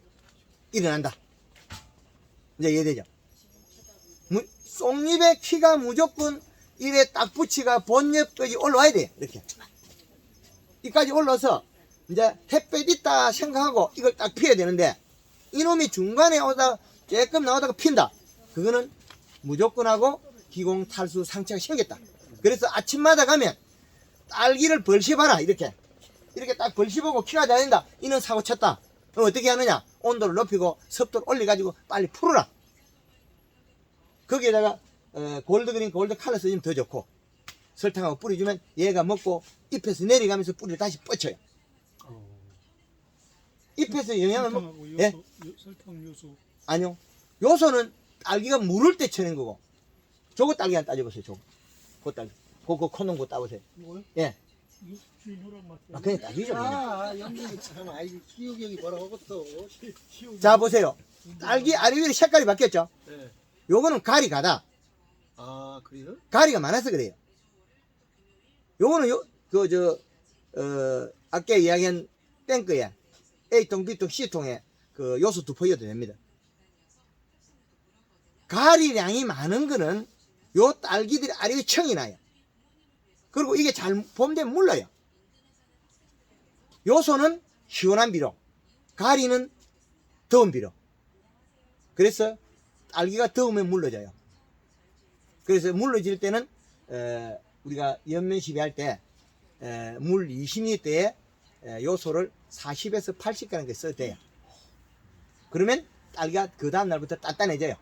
일어난다. 이제 이해되죠? 쏙잎의 키가 무조건 입에 딱 붙이가 본엽까지 올라와야 돼. 이렇게. 이까지 올라서 이제 햇볕 있다 생각하고 이걸 딱 피워야 되는데 이놈이 중간에 오다가 조금 나오다가 핀다. 그거는 무조건 하고 기공 탈수 상처가 생겼다. 그래서 아침마다 가면 딸기를 벌시봐라. 이렇게 딱 벌시보고 키가 다닌다. 이는 사고 쳤다. 그럼 어떻게 하느냐? 온도를 높이고 습도를 올려가지고 빨리 풀어라. 거기에다가 골드그린 골드 칼라 쓰면 더 좋고 설탕하고 뿌려주면 얘가 먹고 잎에서 내려가면서 뿌리를 다시 뻗쳐요. 잎에서 영양을 먹... 설탕하고 예? 설탕 요소. 아니요. 요소는 딸기가 물을 때 쳐낸 거고 저거 딸기 한 따져보세요. 저거. 그 딸기. 그거 커놓은 거 따보세요. 이거요? 예. 이거 주인호랑 맞다. 아, 그냥 딸기죠. 그냥. 아, 연기 참, 아이, 기억이 형이 뭐라고 하겠어. 자, 보세요. 딸기 아래 위에 색깔이 바뀌었죠? 네. 요거는 가리가다. 아, 그래요? 가리가 많아서 그래요. 요거는 아까 이야기한 탱크에 A통, B통, C통에 그 요소 두포여도 됩니다. 가리량이 많은 거는 요 딸기들이 아래 위에 청이 나요. 그리고 이게 잘 봄되면 물러요. 요소는 시원한 비로, 가리는 더운 비로. 그래서 딸기가 더우면 물러져요. 그래서 물러질 때는 우리가 연면 시비할 때 물 20리터에 요소를 40에서 80g 써도 돼요. 그러면 딸기가 그 다음 날부터 단단해져요.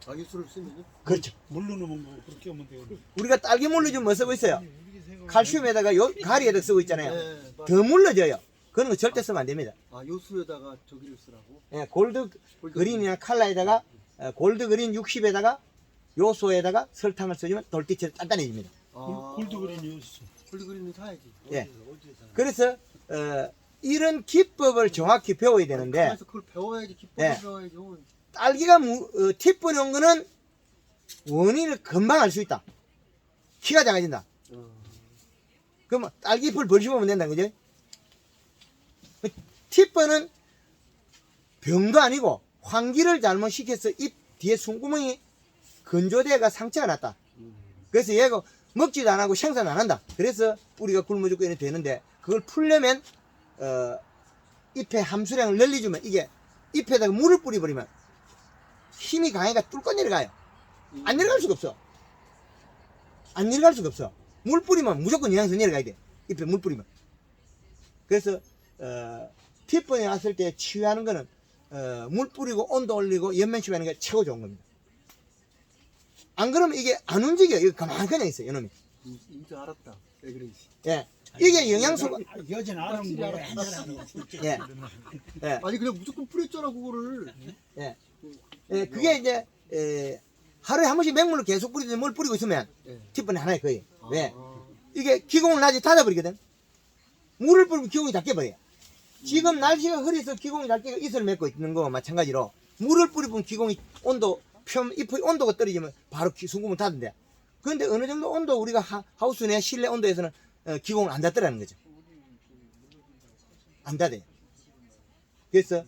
아, 유수를 쓰면요? 그렇죠. 물로 넣으면 뭐 그렇게 하면 돼요. 우리가 딸기 물로 좀 뭐 쓰고 있어요? 칼슘에다가 가리에다 쓰고 있잖아요. 네, 맞아요. 더 물러져요. 그런 거 절대 쓰면 안 됩니다. 아, 요수에다가 저기를 쓰라고? 예, 골드 그린이나 칼라에다가 골드 그린 60에다가 요소에다가 설탕을 써주면 돌띠처럼 단단해집니다. 아, 골드그린 요소. 골드그린은 사야지. 예. 어디서 사요? 그래서 이런 기법을 정확히 배워야 되는데 그래서 그걸 배워야지, 기법을 예. 배워야지. 딸기가 티뿌리 온 거는 원인을 금방 알 수 있다. 키가 작아진다. 그럼 딸기 잎을 벌시보면 된다는 거죠. 티뿌는 병도 아니고 환기를 잘못시켜서 잎 뒤에 숨구멍이 건조대가 상처가 났다. 그래서 얘가 먹지도 안 하고 생산 안 한다. 그래서 뿌리가 굶어 죽고 이렇게 되는데 그걸 풀려면 잎의 함수량을 늘려주면 이게 잎에다가 물을 뿌려버리면 힘이 강하니까 뚫고 내려가요. 안 내려갈 수가 없어. 안 내려갈 수가 없어. 물 뿌리면 무조건 영양소 내려가야 돼. 잎에 물 뿌리면. 그래서 티번에 왔을 때 치유하는 거는 물 뿌리고 온도 올리고 연면 치유하는 게 최고 좋은 겁니다. 안 그러면 이게 안 움직여. 이거 가만히 그냥 있어요. 이놈이. 이제 알았다. 왜 그런지. 예. 이게 영양소가 여진 알은 뭐야. 예. 예. 아니, 그냥 무조건 뿌렸잖아, 그거를. 예. 예. 그게 이제 하루에 한 번씩 맹물로 계속 뿌리듯이 물 뿌리고 있으면 예. 티번에 하나에 거의. 왜? 아, 이게 기공을 낮에 닫아버리거든. 물을 뿌리면 기공이 닫혀버려요. 지금 날씨가 흐려서 기공이 닫히고 이슬을 맺고 있는 거와 마찬가지로 물을 뿌리면 기공이 온도 잎의 온도가 떨어지면 바로 숨구멍 닫는데 그런데 어느 정도 온도 우리가 하우스 내 실내 온도에서는 기공을 안 닫더라는 거죠. 안 닫아요. 그래서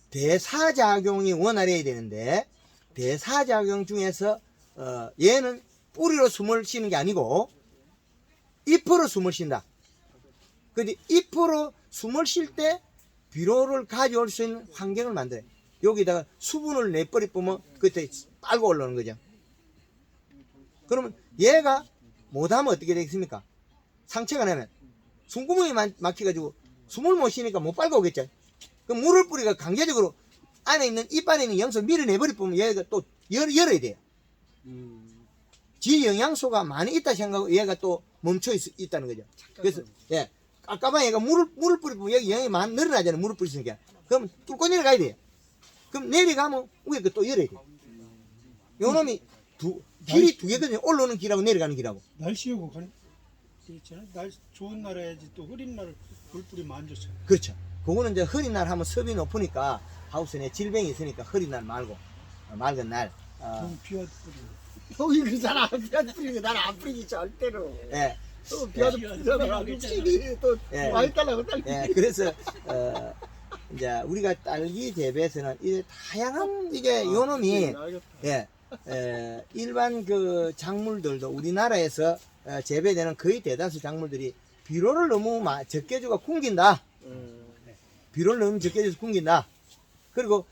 대사작용이 원활해야 되는데 대사작용 중에서 얘는 뿌리로 숨을 쉬는 게 아니고 잎으로 숨을 쉰다. 근데 잎으로 숨을 쉴 때 비료를 가져올 수 있는 환경을 만들어요. 여기다가 수분을 내버려 보면 그때 빨고 올라오는 거죠. 그러면 얘가 못하면 어떻게 되겠습니까? 상처가 나면 숨구멍이 막혀가지고 숨을 못 쉬니까 못 빨고 오겠죠. 그럼 물을 뿌리가 강제적으로 안에 있는 잎 안에 있는 영양소 밀어 내버려 보면 얘가 또 열어야 돼요. 지 영양소가 많이 있다 생각하고 얘가 또 멈춰 있다는 거죠. 그래서 예, 아까만 얘가 물을 뿌리면 여기 영양이 많이 늘어나잖아요. 물을 뿌리니까. 그럼 뚫고 내려가야 돼요. 그럼 내려가면 위에 또 열어야 돼요. 요놈이 길이 두 개거든요. 올라오는 길하고 내려가는 길하고. 날씨하고 그렇잖아요. 날씨 좋은 날 해야지 또 흐린 날 물 뿌리면 안 좋잖아요. 그렇죠. 그거는 이제 흐린 날 하면 습이 높으니까 하우스 내 질병이 있으니까 흐린 날 말고 맑은 날. 좀 비와도 뿌리고. 형이 그잖아. 비와도 뿌리고 나는 안 뿌리지, 절대로. 예. 또 비와도 뿌리잖아. 집이 또 예. 많이 달라고 딸기. 예. 그래서 이제 우리가 딸기 재배에서는 이 다양한 이게 요놈이 알겠다. 예. 일반 그 작물들도 우리나라에서 재배되는 거의 대다수 작물들이 비료를 너무 적게 주고 굶긴다. 비료를 너무 적게 줘서 굶긴다. 그리고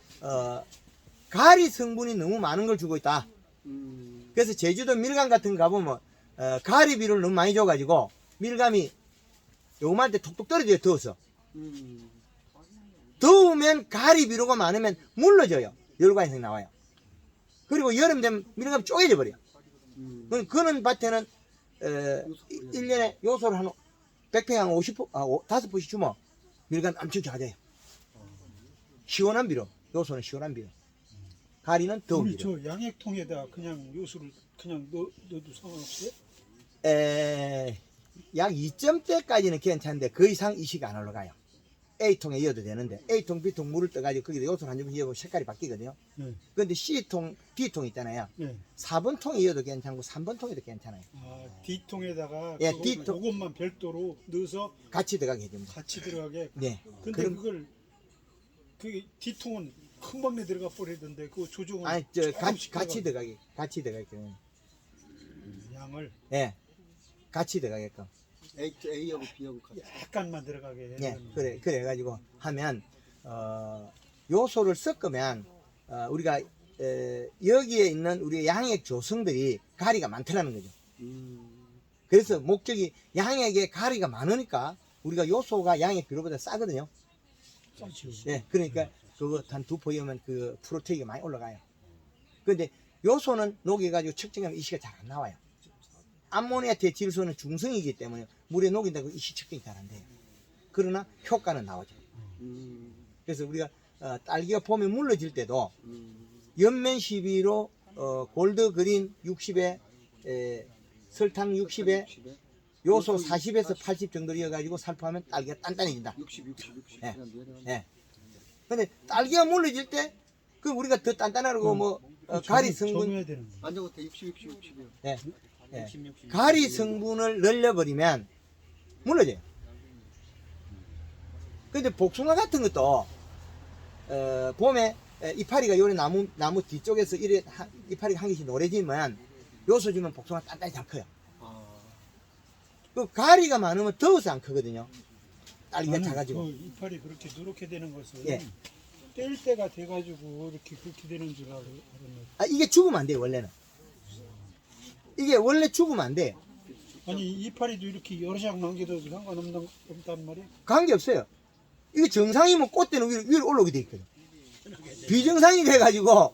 가리 성분이 너무 많은 걸 주고 있다. 그래서 제주도 밀감 같은 거 가보면 가리 비료를 너무 많이 줘가지고 밀감이 요만할 때 톡톡 떨어져요. 더워서. 더우면 가리 비료가 많으면 물러져요. 열과 현상이 나와요. 그리고 여름 되면 밀감이 쪼개져 버려요. 그런 밭에는 1년에 요소를 한 100평에 한 5포씩 주면 밀감 엄청 작아져요. 시원한 비료. 요소는 시원한 비료. 가리는 더운 우리 비료. 저 양액통에다 그냥 요소를 그냥 넣어도 상관없어요? 약 2점대까지는 괜찮은데 그 이상 이식 안 올라가요. A통에 이어도 되는데 A통, B통 물을 떠가지고 거기다 요소를 한 점 이어보면 색깔이 바뀌거든요. 네. 그런데 C통, D통 있잖아요. 네. 4번 통에 이어도 괜찮고 3번 통에도 괜찮아요. 아, D통에다가 예, D통. 그것만 별도로 넣어서 같이 들어가게 해줍니다. 같이 들어가게. 네. 근데 그럼- 그걸 그 D통은 금방내 들어가 버리던데 그 조정을 아니 조금씩 같이 들어가게끔. 양을 예. 같이 들어가게끔. A하고 B하고 같이. 약간만 들어가게. 예. 해주는 그래 가지고 하면 요소를 섞으면 우리가 여기에 있는 우리 양액 조성들이 가리가 많더라는 거죠. 그래서 목적이 양액에 가리가 많으니까 우리가 요소가 양액 비료보다 싸거든요. 싸죠. 예, 그러니까 그거 한 2포이면 그 프로테인이 많이 올라가요. 그런데 요소는 녹여가지고 측정하면 이시가 잘 안 나와요. 암모니아태 질소는 중성이기 때문에 물에 녹인다고 이시 측정이 잘 안 돼요. 그러나 효과는 나오죠. 그래서 우리가 딸기가 봄에 물러질 때도 옆면 12로 골드 그린 60에 설탕 60에 요소 40에서 80 정도 이어가지고 살포하면 딸기가 단단해진다. 60. 예. 예. 근데 딸기가 물러질 때, 그 우리가 더 단단하고 가리 성분, 점해야 되는 거. 완전 같아. 60이요. 예. 예. 가리 성분을 늘려버리면 물러져요. 근데 복숭아 같은 것도, 봄에 이파리가 요래 나무 뒤쪽에서 이래 이파리가 한 개씩 노래지면 요소 주면 복숭아 단단히 잘 커요. 그 가리가 많으면 더워서 안 크거든요. 딸기가 나는 작아지고. 그 이파리 그렇게 누렇게 되는 것은 예. 뗄 때가 돼가지고 이렇게 그렇게 되는 줄 알았는데. 이게 죽으면 안 돼요, 원래는. 이게 원래 죽으면 안 돼. 아니 이파리도 이렇게 여러 장 남겨도 상관없단 말이야? 관계없어요. 이게 정상이면 꽃대는 위로 올라오게 돼 있거든. 비정상이 돼가지고,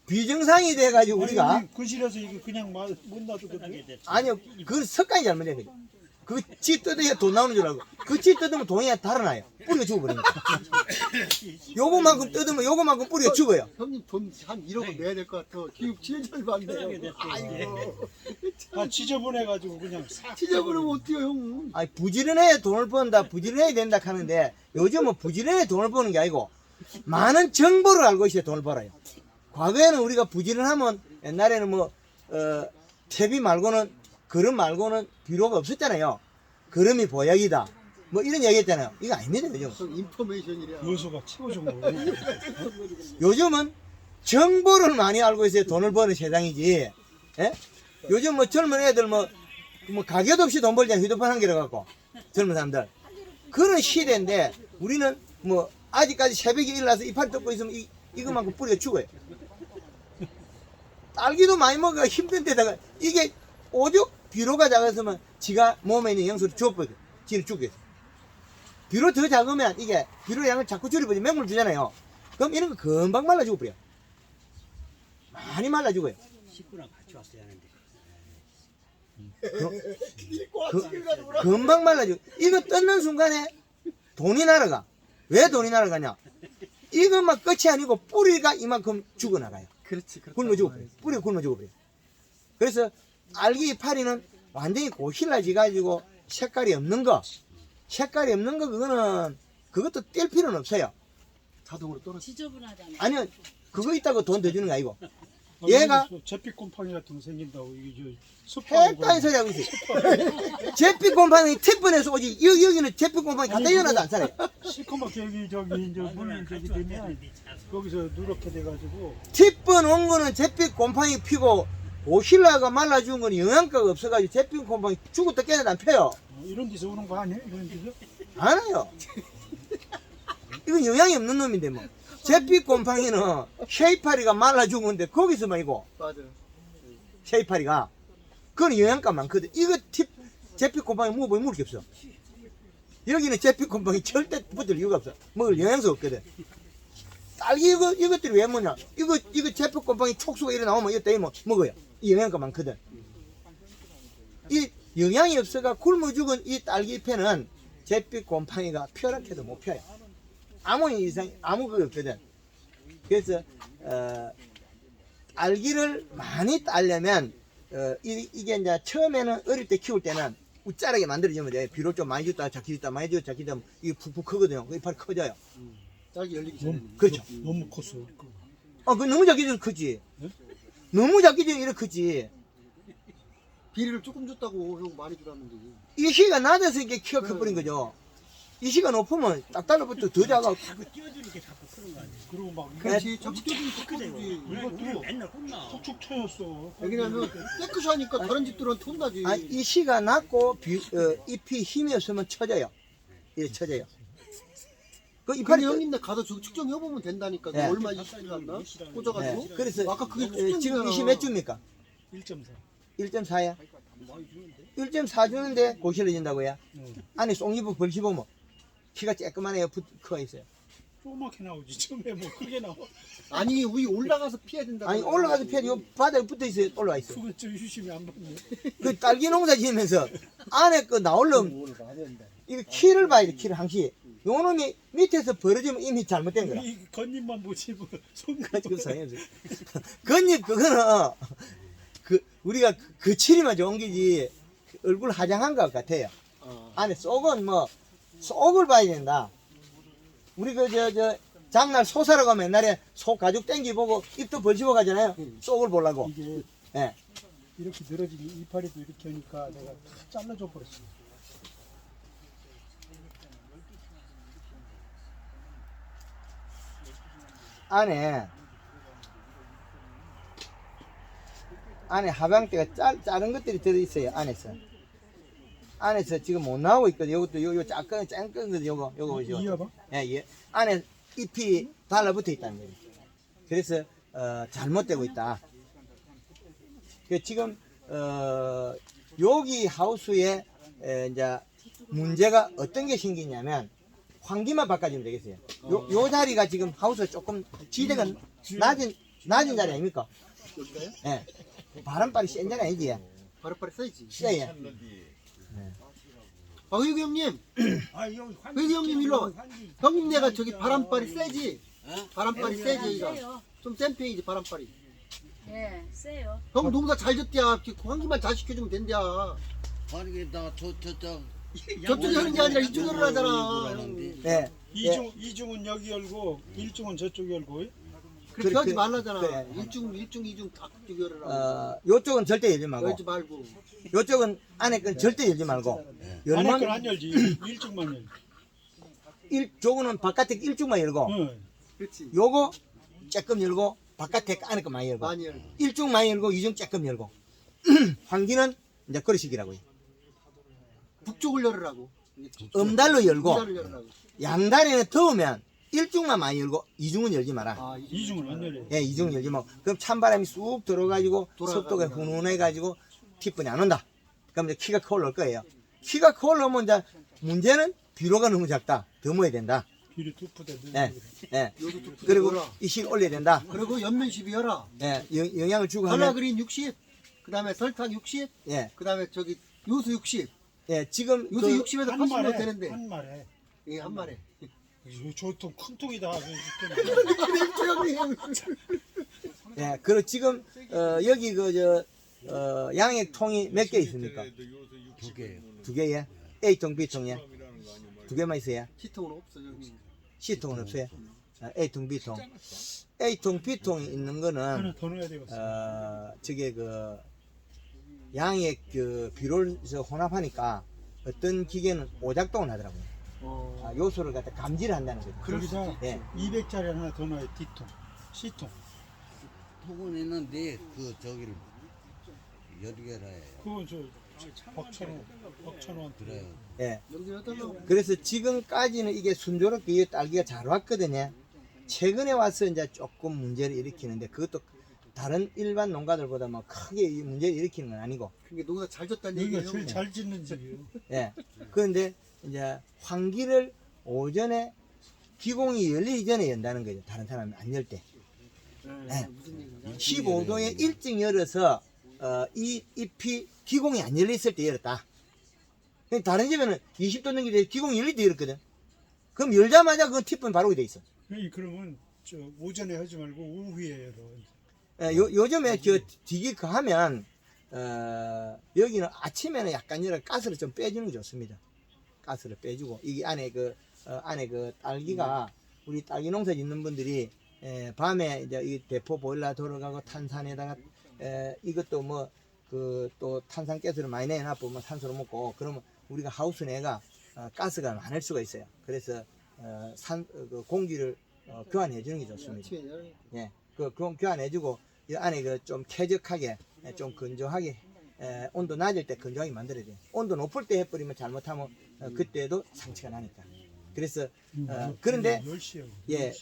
우리가, 근실에서 이게 그냥 못 놔두거든. 아니요, 그 습관이 잘못된 거죠. 그 지 뜯어야 돈 나오는 줄 알고, 그 지 뜯으면 돈이 달아나요. 뿌리가 죽어버리니까. 요거만큼 뜯으면 요거만큼 뿌리가 죽어요. 형님 돈 한 1억은 내야 될 것 같아. 기업 진짜 받네요. 아이고. 아 지저분해가지고 그냥 싹. 지저분하면 어때요, 형? 아니, 부지런해야 돈을 번다, 부지런해야 된다 하는데, 요즘은 부지런해야 돈을 버는 게 아니고, 많은 정보를 알고 있어야 돈을 벌어요. 과거에는 우리가 부지런하면, 옛날에는 퇴비 말고는, 걸음 말고는 비료가 없었잖아요. 걸음이 보약이다. 이런 얘기 했잖아요. 이거 아닙니다, 요즘. 그 인포메이션이랴. 요소가 최고 좋은 거예요. 요즘은 정보를 많이 알고 있어야 돈을 버는 세상이지. 예? 요즘 젊은 애들 가게도 없이 돈 벌잖아요. 휴대폰 한 개를 갖고. 젊은 사람들. 그런 시대인데, 우리는 아직까지 새벽에 일어나서 이파리 뜯고 있으면 이것만큼 뿌리가 죽어요. 딸기도 많이 먹어가 힘든 데다가, 이게 오죽 비료가 작았으면 지가 몸에 있는 영소를 주어버려. 지는 죽겠어. 비료 더 작으면 이게 비료 양을 자꾸 줄여버리면 맹물 주잖아요. 그럼 이런 거 금방 말라 죽어버려. 많이 말라 죽어요. 식구랑 같이 왔어야 하는데. 금방 말라 죽어. 이거 뜯는 순간에 돈이 날아가. 왜 돈이 날아가냐? 이것만 끝이 아니고 뿌리가 이만큼 죽어나가요. 그렇지. 굶어 죽어버려. 뿌리가 굶어 죽어버려. 그래서 알기 이파리는 완전히 고실라지가지고 색깔이 없는 거. 그것도 뗄 필요는 없어요. 자동으로 떨어져. 지저분하잖아. 아니요, 그거 있다고 돈 더 주는 거 아니고. 얘가 제빛 곰팡이 같은 거 생긴다고 이게 저 습하고 헷갈린 소리 하고 있어요. 잿빛 곰팡이 티분에서 오지 여기는 잿빛 곰팡이 갖다 아니, 연하도 안 살아요. 시커멓게 여기 저기 이제 물린 저기 되면 거기서 누렇게 돼가지고 티분 온 거는 잿빛 곰팡이 피고 오실라가 말라 죽은 거는 영양가가 없어가지고 잿빛 곰팡이 죽었다 깨어나도 안 펴요. 이런 데서 오는 거 아니에요? 이런 데서? 안 와요. 이건 영양이 없는 놈인데 뭐. 잿빛 곰팡이는 쉐이파리가 말라 죽은데 거기서만 이고 맞아. 쉐이파리가 그건 영양가 많거든. 이거 잿빛 곰팡이 먹어보면 먹을 게 없어. 여기는 잿빛 곰팡이 절대 붙을 이유가 없어. 먹을 영양소 없거든. 딸기 이것들이 왜 먹냐? 이거 잿빛 곰팡이 촉수가 이래 나오면 이거 때문에 먹어요. 이 영양가 많거든. 이 영양이 없어가 굶어 죽은 이 딸기패는 잿빛 곰팡이가 펴라해도 못 펴요. 아무 이상 아무 그거 없거든. 그래서 딸기를 많이 따려면 이게 이제 처음에는 어릴 때 키울 때는 우짜르게 만들어주면 돼. 비료 좀 많이 줬다 작게 줬다 많이 줬다 작게 줬다 이게 푹푹 크거든요. 그 이빨이 커져요. 딸기 열리기 전에. 그렇죠. 너무 컸어. 그 너무 작게 좀 크지. 네? 너무 작게 좀 이렇게 크지. 비리를 조금 줬다고 형 많이 주라는데. 이 시가 낮아서 이게 키가 커버린 거죠. 이 시가 높으면 딱 달라붙어 더 작아. 자꾸 띄워주니까 자꾸 그런 거 아니야. 그리고 막 그렇지. 자꾸 쪄주면 더 그래. 커지지. 이것도 맨날 혼나. 툭툭 쳐였어. 왜냐면 깨끗이 하니까 다른 집들은 톤나지. 아, 이 시가 낮고 잎이 힘이 없으면 쳐져요. 이렇게 쳐져요. 그 근데 이파리 형님네 가서 저기 측정해보면 된다니까. 네. 얼마 이시를 한다? 꽂아가지고. 네. 그래서 아까 그게 지금 측정이잖아. 이시 몇 주입니까? 1.4. 1.4야? 많이 주는데. 1.4 주는데 고실해진다고요? 네. 안에 송이부 벌시보면 키가 쬐끄만해요. 커 있어요. 조그맣게 나오지. 처음에 뭐 크게 나와. 아니 우리 올라가서 피해야 된다. 아니 올라가서 피해 요 바닥에 붙어 있어요. 올라와 있어. 그거 좀 유심히 안 봤네. 그 딸기 농사 지으면서 안에 거 나오려면 오늘 봐야 된다. 이거 키를 봐야 돼. 키를 항시. 요 놈이 밑에서 벌어지면 이미 잘못된 거야. 이 겉잎만 보지 뭐 손가락. 가지고 상해서. 건잎 그거는 우리가 그 칠이만 좋은 게지 얼굴 화장한 것 같아요. 안에 속은 뭐 속을 봐야 된다. 우리 장날 소 사러 가면 옛날에 소 가죽 땡기 보고 입도 벌집어 가잖아요. 속을 보려고. 이게 예. 이렇게 늘어지기 이파리도 이렇게 하니까 내가 다 잘라줘 버렸어. 안에 하방대가 작은 것들이 들어있어요. 안에서 지금 못 나오고 있거든. 요것도 요 작은 거 요거 보시죠. 이어봐. 예. 안에 잎이 달라붙어 있다는 거예요. 그래서 잘못되고 있다. 지금 여기 하우스에 이제 문제가 어떤 게 생기냐면 환기만 바꿔주면 되겠어요. 요 자리가 지금 하우스가 조금 지대가 낮은 자리 아닙니까? 여기가요? 예. 바람발이 센 자리 아니지? 바로바로 써야지. 세요. 아 회기 형님. 아, 이 형. 회기 형님 일로 와. 형님 내가 저기 바람발이 세지. 바람발이 세지 이거. 세요. 좀 센 편이지 바람발이. 예, 세요. 형 농사 잘 졌대야. 환기만 잘 시켜주면 된대야. 아니겠다. 저쪽에 하는 게 아니라 이쪽으로 하잖아. 예. 이중은 여기 열고 일중은 저쪽 열고. 그렇게 하지 말라잖아. 그래. 일중 다 그쪽에 열어라. 요쪽은 절대 열지 말고, 열지 말고. 요쪽은 안에 건 절대 열지 말고, 안에 열면 건안 열지. 일중만 열지. 요거는 바깥에 일쪽만 열고, 응. 그렇지. 요거 조금 열고, 바깥에 안에 거 많이 열고, 많이 열고. 일중 많이 열고, 이중 조금 열고, 환기는 이제 그러시기라고요. 북쪽을 열으라고. 음달로 열고, 북쪽을 열으라고. 양다리는 더우면 일중만 많이 열고, 이중은 열지 마라. 아, 이중은 안 열려. 예, 이중 열지 말고. 그럼 찬바람이 쑥 들어가지고, 습도가 훈훈해가지고, 티분이 안 온다. 그럼 이제 키가 커 올라올 거예요. 키가 커 올라오면 이제 문제는 비료가 너무 작다. 더 모여야 된다. 비료 투프대. 예, 예. 요도 뚝 그리고 열어라. 이실 올려야 된다. 그리고 연면 12 열어. 예, 영양을 주고 하면, 칼라그린 60. 그 다음에 설탕 60. 예, 그 다음에 저기 요수 60. 예, 지금 요수 그, 60에서 한 80 마리 넣어도 되는데. 한 마리. 예, 한 마리. 저통 큰 통이다. 예, 그리고 지금, 여기 양액 통이 몇 개 있습니까? 2개요. 두 개예? A통, B통이야? 두 개만 있어요? 시통은 없어, 여기. C통은 없어요? A통, B통. A통, B통이 있는 거는 하나 더 넣어야 되겠어. 저게 그 양의 그 비료를 혼합하니까 어떤 기계는 오작동을 하더라고요. 요소를 갖다 감지를 한다는 거죠. 거기다 예. 200짜리 하나 더 넣어야 D통, C통. 통은 있는데 그 저기를 여기라 해요. 그건 저 박찬호 그래요. 예. 연결하다가 그래서 지금까지는 이게 순조롭게 이 딸기가 잘 왔거든요. 최근에 와서 이제 조금 문제를 일으키는데 그것도 다른 일반 농가들보다 뭐 크게 이 문제를 일으키는 건 아니고. 그게 농사 잘 졌다는 여기가 얘기예요. 제일 잘 짓는 집이에요. 예. 그런데 이제 환기를 오전에 기공이 열리기 전에 연다는 거죠. 다른 사람이 안 열 때. 네. 무슨 얘기인가? 15도에 일찍 열어서 이 잎이 기공이 안 열렸을 때 열었다. 근데 다른 집에는 20도 넘기 때 기공이 열릴 때 열었거든. 그럼 열자마자 그건 티폰 바로 돼 있어. 그러면 저 오전에 하지 말고 오후에 해야 돼. 예, 요즘에 저 디기 하면 여기는 아침에는 약간 이런 가스를 좀 빼주는 게 좋습니다. 가스를 빼주고 이게 안에 안에 그 딸기가 우리 딸기 농사 짓는 분들이 밤에 이제 이 대포 보일러 돌아가고 탄산에다가 이것도 뭐 그 또 탄산가스를 많이 내놔보면 산소를 먹고 그러면 우리가 하우스 내가 가스가 많을 수가 있어요. 그래서 그 공기를 교환해 주는 게 좋습니다. 아침에 예, 그 교환해주고 이 안에 그 좀 쾌적하게 좀 건조하게 온도 낮을 때 건조하게 만들어야 돼요. 온도 높을 때 해버리면 잘못하면 그때도 상처가 나니까. 그래서 그런데 10시요. 예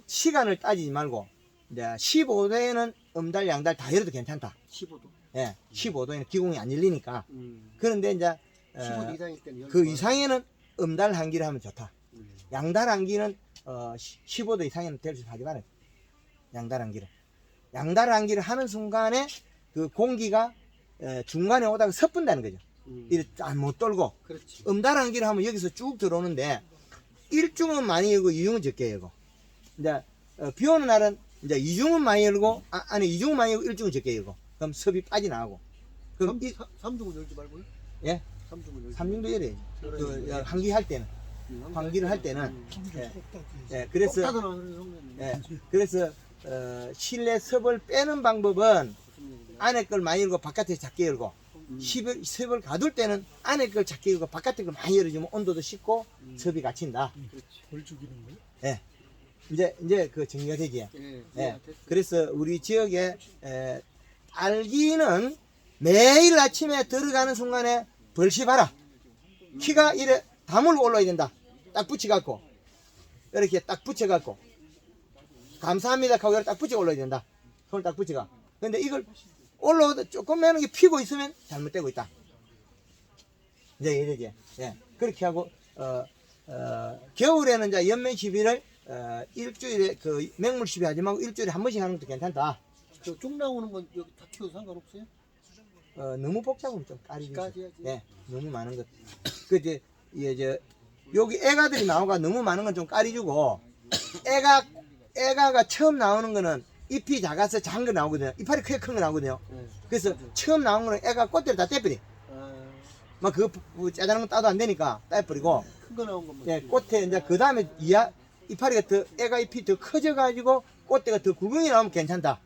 시간을 따지지 말고 이제 15도에는 음달 양달 다 열어도 괜찮다. 15도. 예, 15도에는 기공이 안 열리니까. 그런데 이제 15도 이상일 때는 그 이상에는 음달 한기를 하면 좋다. 양달 한기는 15도 이상에는 될 수 하지 말아요. 양달 한기를. 양달 한기를 하는 순간에 그 공기가 중간에 오다가 섞은다는 거죠. 이렇게 못 돌고. 그렇지. 음달 한기를 하면 여기서 쭉 들어오는데 일중은 많이 열고 이중은 적게 열고. 이제 비 오는 날은 이제 이중은 많이 열고 안에 이중은 많이 열고 일중은 적게 열고. 그럼 섭이 빠져나가고. 그럼 3중은 열지 말고요. 예? 3중은 열지. 3중도 열어야지. 그 환기 할 때는. 환기를 할 때는. 예. 예, 그래서 예, 그래서 실내 섭을 빼는 방법은 안에 걸 많이 열고 바깥에 작게 열고 섭을 가둘 때는 안에 걸 작게 열고 바깥에 걸 많이 열어주면 온도도 식고 섭이 갇힌다. 벌 죽이는 거예요? 예. 이제 그 정리가 되지. 예. 예. 그래서 우리 지역에 딸기는 매일 아침에 들어가는 순간에 벌시 봐라. 키가 이래 담을 올라야 된다. 딱 붙여갖고 이렇게 딱 붙여갖고 감사합니다 하고 딱 붙여 올라야 된다. 손을 딱 붙여가. 근데 이걸 올라오다 조금 매는 게 피고 있으면 잘못되고 있다. 이제 이러지. 예. 그렇게 하고 겨울에는 이제 연면 시비를 일주일에 그 맹물 시비 하지 말고 일주일에 한 번씩 하는 것도 괜찮다. 쭉 나오는 건 여기 다 키워도 상관없어요? 너무 복잡하면 좀 까리지. 까지야지. 예, 너무 많은 것. 그 이제 여기 애가들이 나오가 너무 많은 건 좀 까리주고 애가가 처음 나오는 거는 잎이 작아서 작은 거 나오거든요. 이파리 크게 큰 거 나오거든요. 네. 그래서 처음 나온 거는 애가 꽃대로 다 떼버려. 막 그거 짜자는 건 따도 안 되니까 떼버리고. 큰 거 나온 것만. 예, 꽃에 이제 그 다음에 이파리가 애가 잎이 더 커져가지고 꽃대가 더 굵은게 나오면 괜찮다.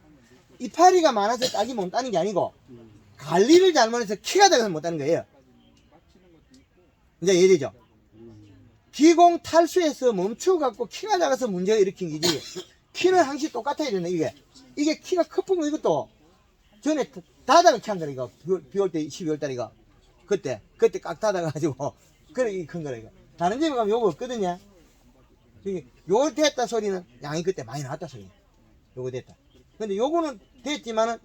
이파리가 많아서 딸기 못 따는 게 아니고 관리를 잘못해서 키가 작아서 못 따는 거예요. 이제 이해되죠? 기공 탈수에서 멈추어갖고 키가 작아서 문제가 일으킨 거지. 키는 항상 똑같아야 되네, 이게 키가 커쁜 거 이것도 전에 닫아가 키한 거라, 이거. 비 올 때, 12월 달이가. 그때 깍 닫아가지고. 그래, 이게 큰 거라, 이거. 다른 집에 가면 요거 없거든요. 요거 됐다 소리는 양이 그때 많이 나왔다 소리. 요거 됐다. 근데 요거는 됐지만은,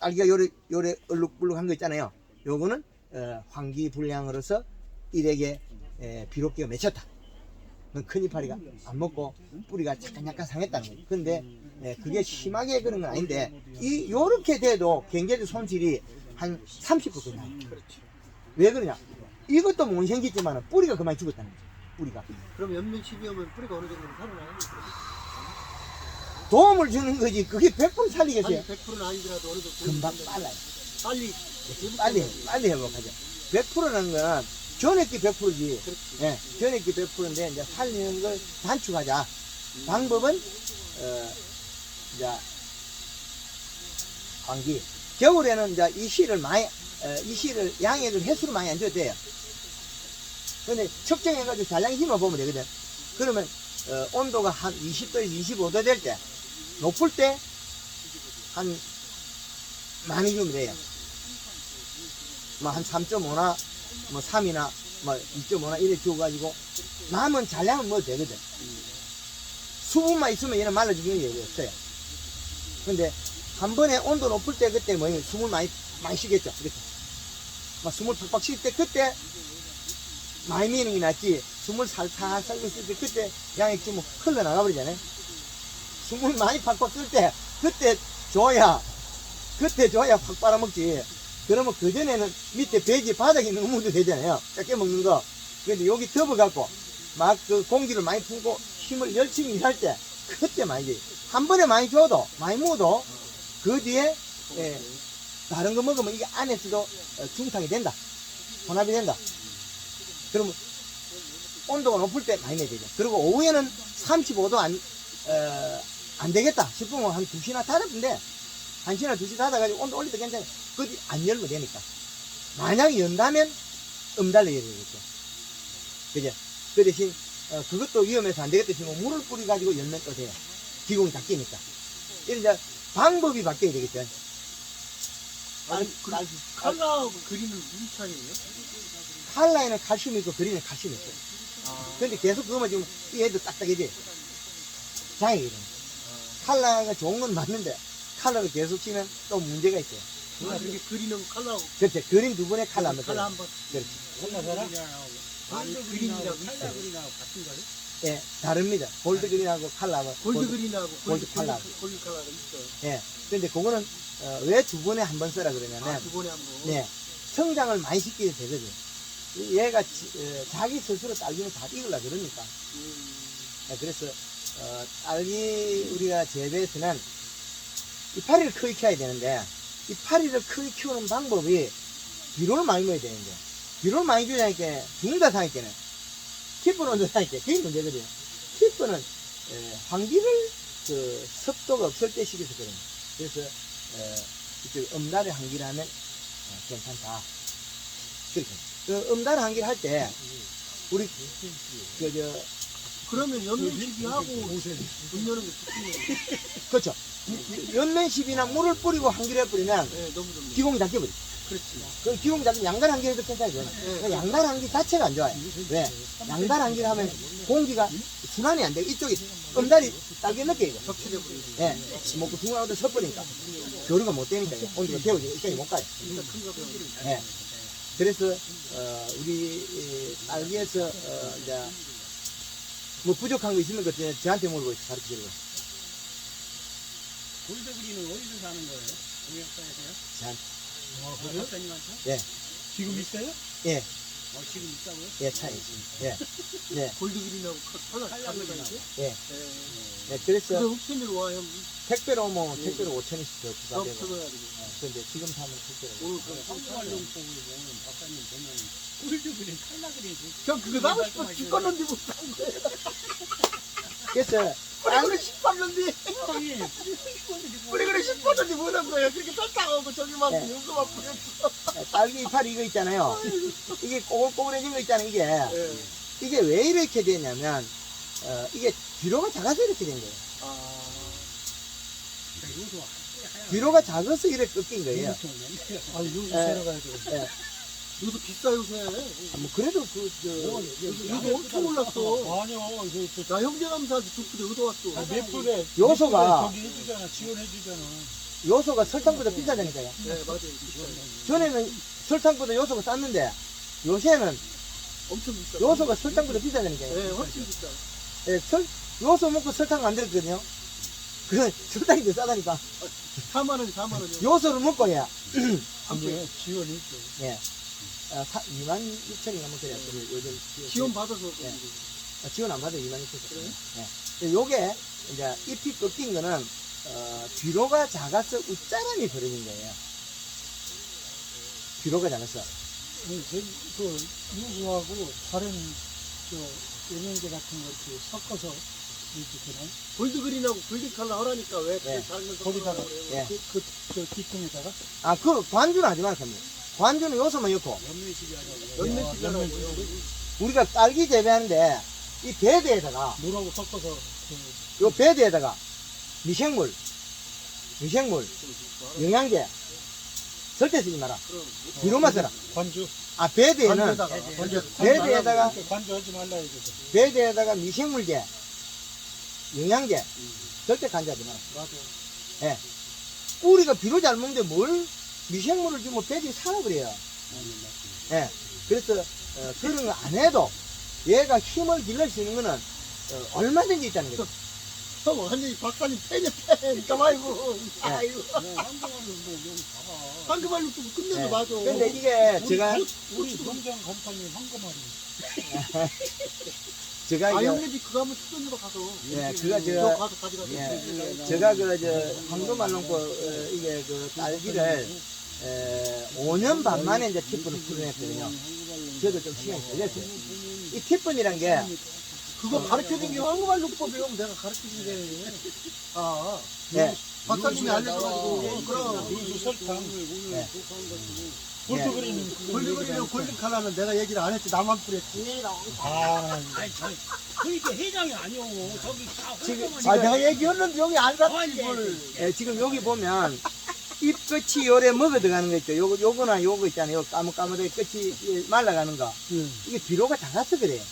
딸기가 요래 얼룩불룩한 거 있잖아요. 요거는, 환기 불량으로서 일에게, 비록기가 맺혔다. 큰 이파리가 안 먹고 뿌리가 약간 상했다는 거예요. 근데, 그게 심하게 그런 건 아닌데, 요렇게 돼도 경제적 손실이 한 30% 나요. 왜 그러냐? 이것도 못 생겼지만은 뿌리가 그만 죽었다는 거죠. 뿌리가. 그럼 연면 12호면 뿌리가 어느 정도 살아나요? 도움을 주는 거지. 그게 100% 살리겠어요? 아니 100%는 아니더라도 어느 정도 금방 빨라요. 빨리 회복하죠. 100%라는 건 전액기 100%지. 그렇지. 예, 전액기 100%인데 이제 살리는 걸 단축하자. 방법은 이제 환기. 겨울에는 이제 이 실을 많이, 이 실을 양액을 해수를 많이 안 줘도 돼요. 근데 측정해가지고 잔량 힘을 보면 되거든. 그러면 온도가 한 20도에서 25도 될 때, 높을 때 한 많이 주면 돼요. 뭐 한 3.5나 뭐 3이나 뭐 2.5나 이래 주어가지고 남은 잔량은 뭐 되거든. 수분만 있으면 얘는 말라지는 게 없어요. 근데 한 번에 온도 높을 때 그때 뭐 숨을 많이 쉬겠죠. 이렇게 막 숨을 팍팍 쉴 때 그때 많이 미는 게 낫지. 숨을 살살 있을 때 그때 양액 주면 흘러나가 버리잖아요. 숨을 많이 팍팍 쓸 때 그때 줘야 확 빨아먹지. 그러면 그전에는 밑에 배지 바닥에 넣으면 되잖아요. 작게 먹는 거. 근데 여기 덮어갖고 막 그 공기를 많이 품고 힘을 열심히 일할 때 그때 많이 돼. 한 번에 많이 줘도 많이 먹어도 그 뒤에 다른 거 먹으면 이게 안에서도 중탕이 된다. 혼합이 된다. 그러면 온도가 높을 때 많이 내야 되죠. 그리고 오후에는 35도 안 되겠다 싶으면 한 2시나 닫았는데 1시나 2시 닫아가지고 온도 올릴 때 괜찮아요. 그뒤 안 열면 되니까. 만약에 연다면 음달래 열어야 되겠죠. 그죠? 그 대신 그것도 위험해서 안 되겠다 싶으면 물을 뿌려가지고 열면 또 돼요. 기공이 닦이니까. 이런 이제 방법이 바뀌어야 되겠죠. 칼라하고 그린은 무슨 차이예요? 칼라에는 칼슘이 있고 그린은 칼슘이 있어요. 근데 계속 그거만 지금 이 애도 딱딱해져요. 장애가 이런 칼라가 좋은 건 맞는데 칼라를 계속 치면 또 문제가 있어요. 그게 그린은 칼라하고 그렇죠. 그린 두 번에 칼라 한번 칼라 써요. 한번 그렇죠. 그린이라고 칼라 그린하고 같은 거를? 예, 다릅니다. 골드 그린하고 칼라하고. 골드 그린하고 골드 칼라. 골드 칼라가 있어요. 예. 근데 그거는 왜 두 번에 한 번 쓰라 그러냐면 두 번에 한 번. 네, 성장을 많이 시키게 되거든. 얘가 자기 스스로 딸기는 다 익으려 그러니까. 네, 그래서 딸기 우리가 재배에서는 이파리를 크게 키워야 되는데 이파리를 크게 키우는 방법이 비료를 많이 넣어야 되는데 비료를 많이 주자니까 죽는다 상했잖아요. 키프는 온도 상했죠. 그게 문제거든요. 키프는 환기를 습도가 없을 때 시켜서 그래요. 그래서 이쪽 음달의 환기를 하면 괜찮다. 그렇게. 그 음달 환기를 할 때 우리 그러면 연면시비하고 문 여는 게 좋겠네요. 그렇죠. 연면십이나 물을 뿌리고 환기를 해버리면 네, 너무 좋네요. 기공이 닦여버려. 그렇지. 그 기공이 닦이면 양달 환기해도 괜찮아요. 네. 양달 환기 자체가 안 좋아요. 왜? 양달 환기를 하면 공기가 순환이 안 돼. 이쪽이 음달이 딸기 늦게 익어. 적체돼 버리죠. 예. 먹고 중간하고 섞으니까 교류가 못 되니까 온도가 데워지고 이쪽이 못 가요. 진짜 큰가 봐요. 예. 그래서 우리 딸기에서 이제 뭐 부족한 거 있으면 그때 저한테 물어보고 가르쳐 드리고. 골드 그린은 어디서 사는 거예요? 동역사에서요? 저한테. 그래요? 박사님한테? 예. 지금 있어요? 예. 지금 있다고요? 예, 차이 있습니다. 예. 네. 골드 그린하고 칼라 칼라 다르다 그린하고. 이제. 예. 네. 예. 그래서 그래서 흑채미로 와 형. 택배로 오면 택배로 5,000원씩 더 더 부과되고. 쳐줘야 되고. 근데 지금 사면 택배로. 오늘 그럼 성공활동법을 모으는 박사님 되면 골드 그린, 칼라 그린 형 그거 사고 싶어 죽겠는데 못 산 거예요. 그래서 우리 그래 싶었는데 형님 우리 그래 싶었는데 못 한 거예요. 그렇게 설탕하고 저기만 네. 요거만 뿌렸어. 딸기 이파리 이거 있잖아요. 이게 꼬불꼬불해진 거 있잖아요. 이게. 예. 이게 왜 이렇게 되냐면, 이게 비료가 작아서 이렇게 된 거예요. 아. 요소 비료가 작아서 이렇게 꺾인 거예요. 아, 요즘 예. 새로 가야 돼. 예. 요새 비싸 요새. 뭐, 그래도 요새 엄청 올랐어. 아니요, 나 형제감사한테 줬는데 의도 왔어. 몇 분에 요소가- 저기 해주잖아, 지원해주잖아. 요소가 설탕보다 비싸다니까요. 네 맞아요. 비싸요. 전에는 설탕보다 요소가 쌌는데, 요새는 엄청 비싸. 요소가 설탕보다 비싸다니까요. 네 훨씬 비싸. 예, 요소 먹고 설탕 안 들었거든요. 그 설탕이 더 싸다니까. 4만 원, 4만 원이요. 요소를 먹고, 예. 이제 지원했죠. 예. 26,000원인가 뭐 그래요. 요즘 지원 받아서 예. 지원 안 받아요. 26,000원. 그래요? 예. 요게, 이제, 잎이 꺾인 거는, 비료가 작아서 웃자람이 벌어진 거예요. 비료가 작아서. 그 요소하고 다른 저 영양제 같은 거 이렇게 섞어서 골드그린하고 골드 컬러 하라니까 왜 예. 다른 걸 거기다가 섞으라고 예. 그래요? 저 뒷통에다가 그 관주는 하지 말까 합니다. 관주는 요소만 넣고 연매식 하라고요. 우리가 딸기 재배하는데 이 베드에다가 물하고 섞어서 요 베드에다가 미생물 영양제 절대 쓰지 마라. 비료만 써라. 관주 베드에는 관주에다가 베드에다가 관주하지 말라 해줘서 베드에다가 미생물제 영양제 절대 간주하지 마라. 맞아. 우리가 비료 잘 먹는데 뭘 미생물을 주면 베드에 살아버려요. 예. 그래서 그런 거 안 해도 얘가 힘을 길러줄 수 있는 거는 얼마든지 있다는 거죠. 형 완전히 박사님 팬이야 팬. 가만히고. 아이고. 황금알로 또 끝내도 예. 맞아. 근데 이게 제가 우리 농장 간판이 황금알이 제가 아 이제 형네 집 그거 한번 추천해봐 가서. 예, 그거 너 제가 가서 가져가자. 예, 제가 황금알 놓고 이게 딸기를 5년 반 만에 이제 티분을 풀어냈거든요. 저도 좀 시간이 걸렸어요. 이 티분이란 게 그거 가르쳐준 게 황금알 녹법이요. 내가 가르쳐준 게. 아. 예, 박사님이 알려줘가지고. 그럼. 물도 설탕 예. 골드그린은 골드그린하고 골드 컬러는 내가 얘기를 안 했지. 나만 뿌렸지. 아 아니 그러니까 회장이 아니오 저기 다 지금 내가 얘기했는데 여기 안 갔지 이걸. 지금 여기 보면 잎끝이 요래 먹어 들어가는 거 있죠. 요거나 요거 있잖아요. 까무까무하게 끝이 말라가는 거. 이게 비료가 닿아서 그래요.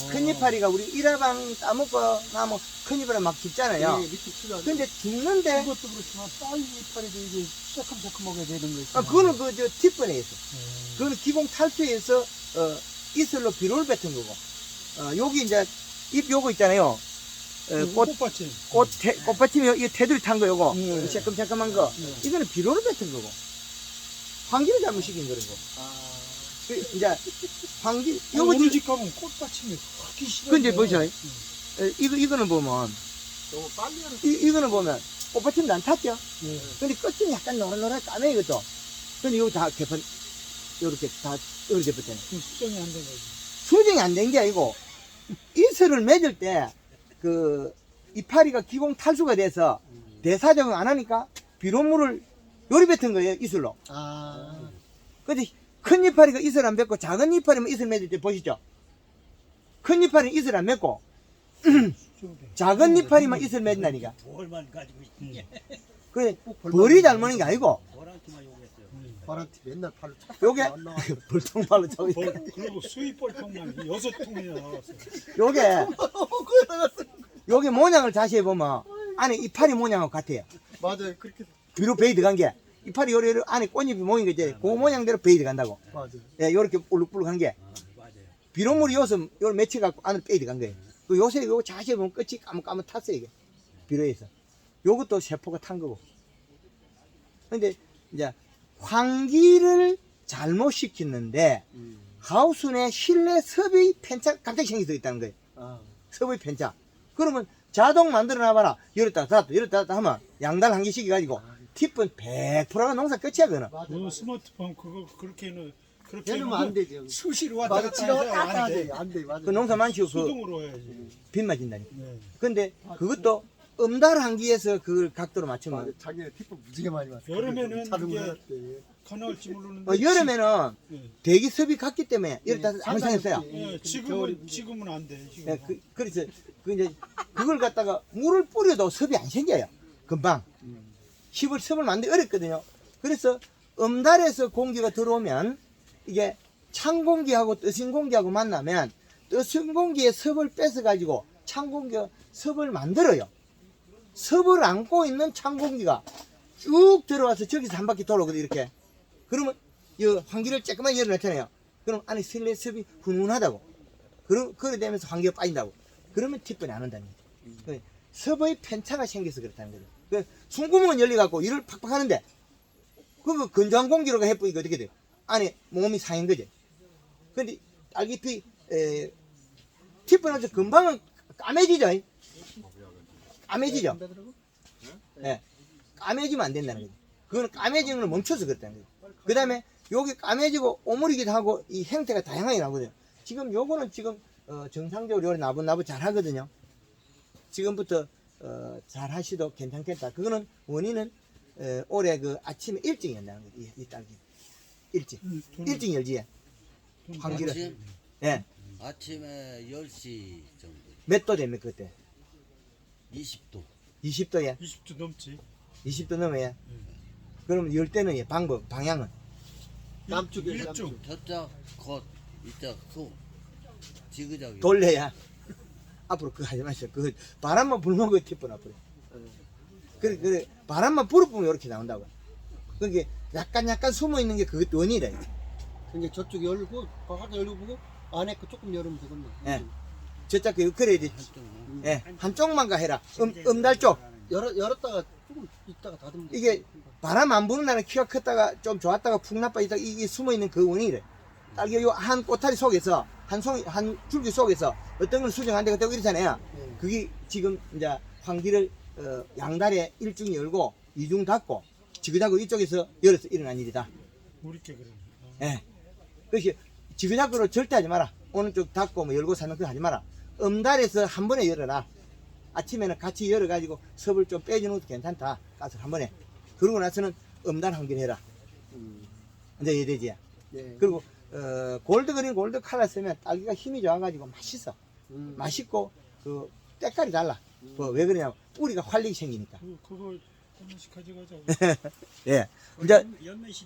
큰 이파리가 우리 일화방 따먹고 나면 큰 이파리 막 죽잖아요. 밑에 치료. 근데 죽는데 이것도 그렇지만 딸기 이파리도 이게 새콤새콤하게 되는 거 있어요. 그거는 저 팁번에 있어. 그거는 기공 탈수에서 이슬로 비료를 뱉은 거고. 여기 이제 잎 요거 있잖아요. 꽃받침 꽃받침이 이 테두리 탄 거 요거 새콤새콤한 거 이거는 비료를 뱉은 거고 환기를 잘못 시킨 거고. 이제 환기 요거 우리 집 가면 꽃받침이 그렇게 싫어. 근데 보셔요. 이거는 보면 너무 빨리 하는. 이거는 보면 꽃받침도 안 탔죠. 근데 끝은 약간 노릇노릇 까매 이것도. 근데 이거 다 개판 요렇게 다 이렇게 붙잖아요. 수정이 안 된 거지. 수정이 안 된 게 아니고 이슬을 맺을 때 이파리가 기공 탈수가 돼서 대사적응 안 하니까 비료물을 요리 뱉은 거예요, 이슬로. 아. 근데 큰 이파리가 이슬 안 맺고 작은 이파리만 이슬 맺을 때 보시죠. 큰 이파리는 이슬 안 맺고 작은 이파리만 이슬 맺는다니까. 뭘만 가지고 있냐 그 벌이 잘 먹는 게 아니고 보란티만 요구했어요 바람티 맨날 팔로 차. 요게 안 나와. 불통발로 저기 그리고 수입벌통만 6통이나 나왔어. 요게 요게 모양을 자세히 보면 안에 이파리 모양하고 같아요. 맞아요. 그렇게. 비로 베이 들어간 게 이파리 요래 안에 꽃잎이 모인 거지. 그 모양대로 베이 들어간다고. 맞아요. 예, 요렇게 울룩불룩한 게 맞아요 비료물이 요새 요걸 맺혀갖고 안으로 베이 들어간 거예요. 그 요새 요거 자세히 보면 끝이 까뭇까뭇 탔어요 이게 비료에서. 요것도 세포가 탄 거고. 근데 이제 환기를 잘못 시키는데 하우스 내 실내 섭의 편차가 갑자기 생길 수 있다는 거예요. 아. 섭의 편차. 그러면 자동 만들어 놔봐라. 열었다 닫았다 열었다 닫았다 하면 양달 한 개씩 해가지고 팁은 100%가 농사 끝이야 그거는. 맞아. 그 스마트폰 그거 그렇게 걔는 안 되죠. 수시로 왔다 맞아. 갔다 지가 해서 왔다 갔다 안 돼. 돼. 안 돼. 맞아. 그 농사 많지고 그 수동으로 해야지. 빗 맞은다니까. 네. 근데 그것도 음달 한기에서 그걸 각도로 맞아. 맞추면 자기가 티프 무지개 많이 왔어. 여름에는 자동으로 이게 해놨대. 가능할지 모르는데 여름에는 네. 대기 섭이 같기 때문에 이렇다 네, 항상했어요. 예, 겨울이 지금은 안 돼. 지금. 예, 그래서 이제 그걸 갖다가 물을 뿌려도 섭이 안 생겨요. 금방 섭을 만들기 어렵거든요. 그래서 음달에서 공기가 들어오면 이게 찬 공기하고 뜨신 공기하고 만나면 뜨신 공기의 섭을 뺏어 가지고 찬 공기가 섭을 만들어요. 섭을 안고 있는 찬 공기가 쭉 들어와서 저기서 한 바퀴 돌아오거든요. 이렇게. 그러면 이 환기를 조금만 열어놓잖아요. 그럼 안에 실내 섭이 훈훈하다고. 그래 되면서 환기가 빠진다고. 그러면 팁번이 안 온다는 거죠. 섭의 편차가 생겨서 그렇다는 거죠. 숨구멍은 열려갖고 일을 팍팍 하는데 그거 건조한 공기로 해보니까 어떻게 돼요? 안에 몸이 상인 거죠. 근데 딸기피 팁번은 금방은 까매지죠. 까매지죠. 예. 까매지면 안 된다는 거죠. 그거는 까매지는 걸 멈춰서 그렇다는 거죠. 그 다음에 여기 까매지고 오므리기도 하고 이 형태가 다양하게 나오거든요. 지금 요거는 지금 정상적으로 요리 나부 잘 하거든요. 지금부터 잘 하시도 괜찮겠다. 그거는 원인은 올해 그 아침에 일찍 연다는 거지. 이 딸기 일찍 일찍 열지. 환기를 아침, 예. 아침에 10시 정도. 몇 도 됩니까 그때? 20도. 20도에 20도 넘지. 20도 넘어야. 그러면 열 때는 방향은 남쪽에 일중. 저쪽 겉, 이쪽 속. 지그자그. 돌려야. 앞으로 그거 하지 마시오. 그 바람만 불면 그 티분 앞으로. 그래 바람만 불어보면 이렇게 나온다고. 그게 약간 숨어 있는 게 그것 원이래. 그러니까 저쪽 열고 바깥에 열고 보고 안에 거 조금 열으면 되겠네. 예. 저짝 그 그래야지. 한쪽만. 예. 한쪽만 가 해라. 음달 쪽. 열었다가 조금 있다가 닫으면 돼. 이게 바람 안 부는 날은 키가 컸다가 좀 좋았다가 푹 나빠지다가 이게 숨어 있는 그 원이래. 딸기 요 한 꼬타리 속에서 한 줄기 속에서 어떤 걸 수정한데 그때 이러잖아요. 예. 그게 지금 이제 환기를 양다리에 일중 열고 이중 닫고 지그자그 이쪽에서 열어서 일어난 일이다. 우리께 그러네. 예. 그것이 지그자그로 절대 하지 마라. 오른쪽 닫고 뭐 열고 사는 거 하지 마라. 음달에서 한 번에 열어라. 아침에는 같이 열어가지고 섭을 좀 빼주는 것도 괜찮다. 가서 한 번에. 그러고 나서는 음달 환기를 해라. 이제 이해되지? 예. 그리고 골드그린 골드 칼라 쓰면 딸기가 힘이 좋아가지고 맛있어. 맛있고 그 때깔이 달라. 왜 그러냐면 뿌리가 활력이 생기니까. 그걸 하나씩 가져가자고. 예. 이제 연내 시대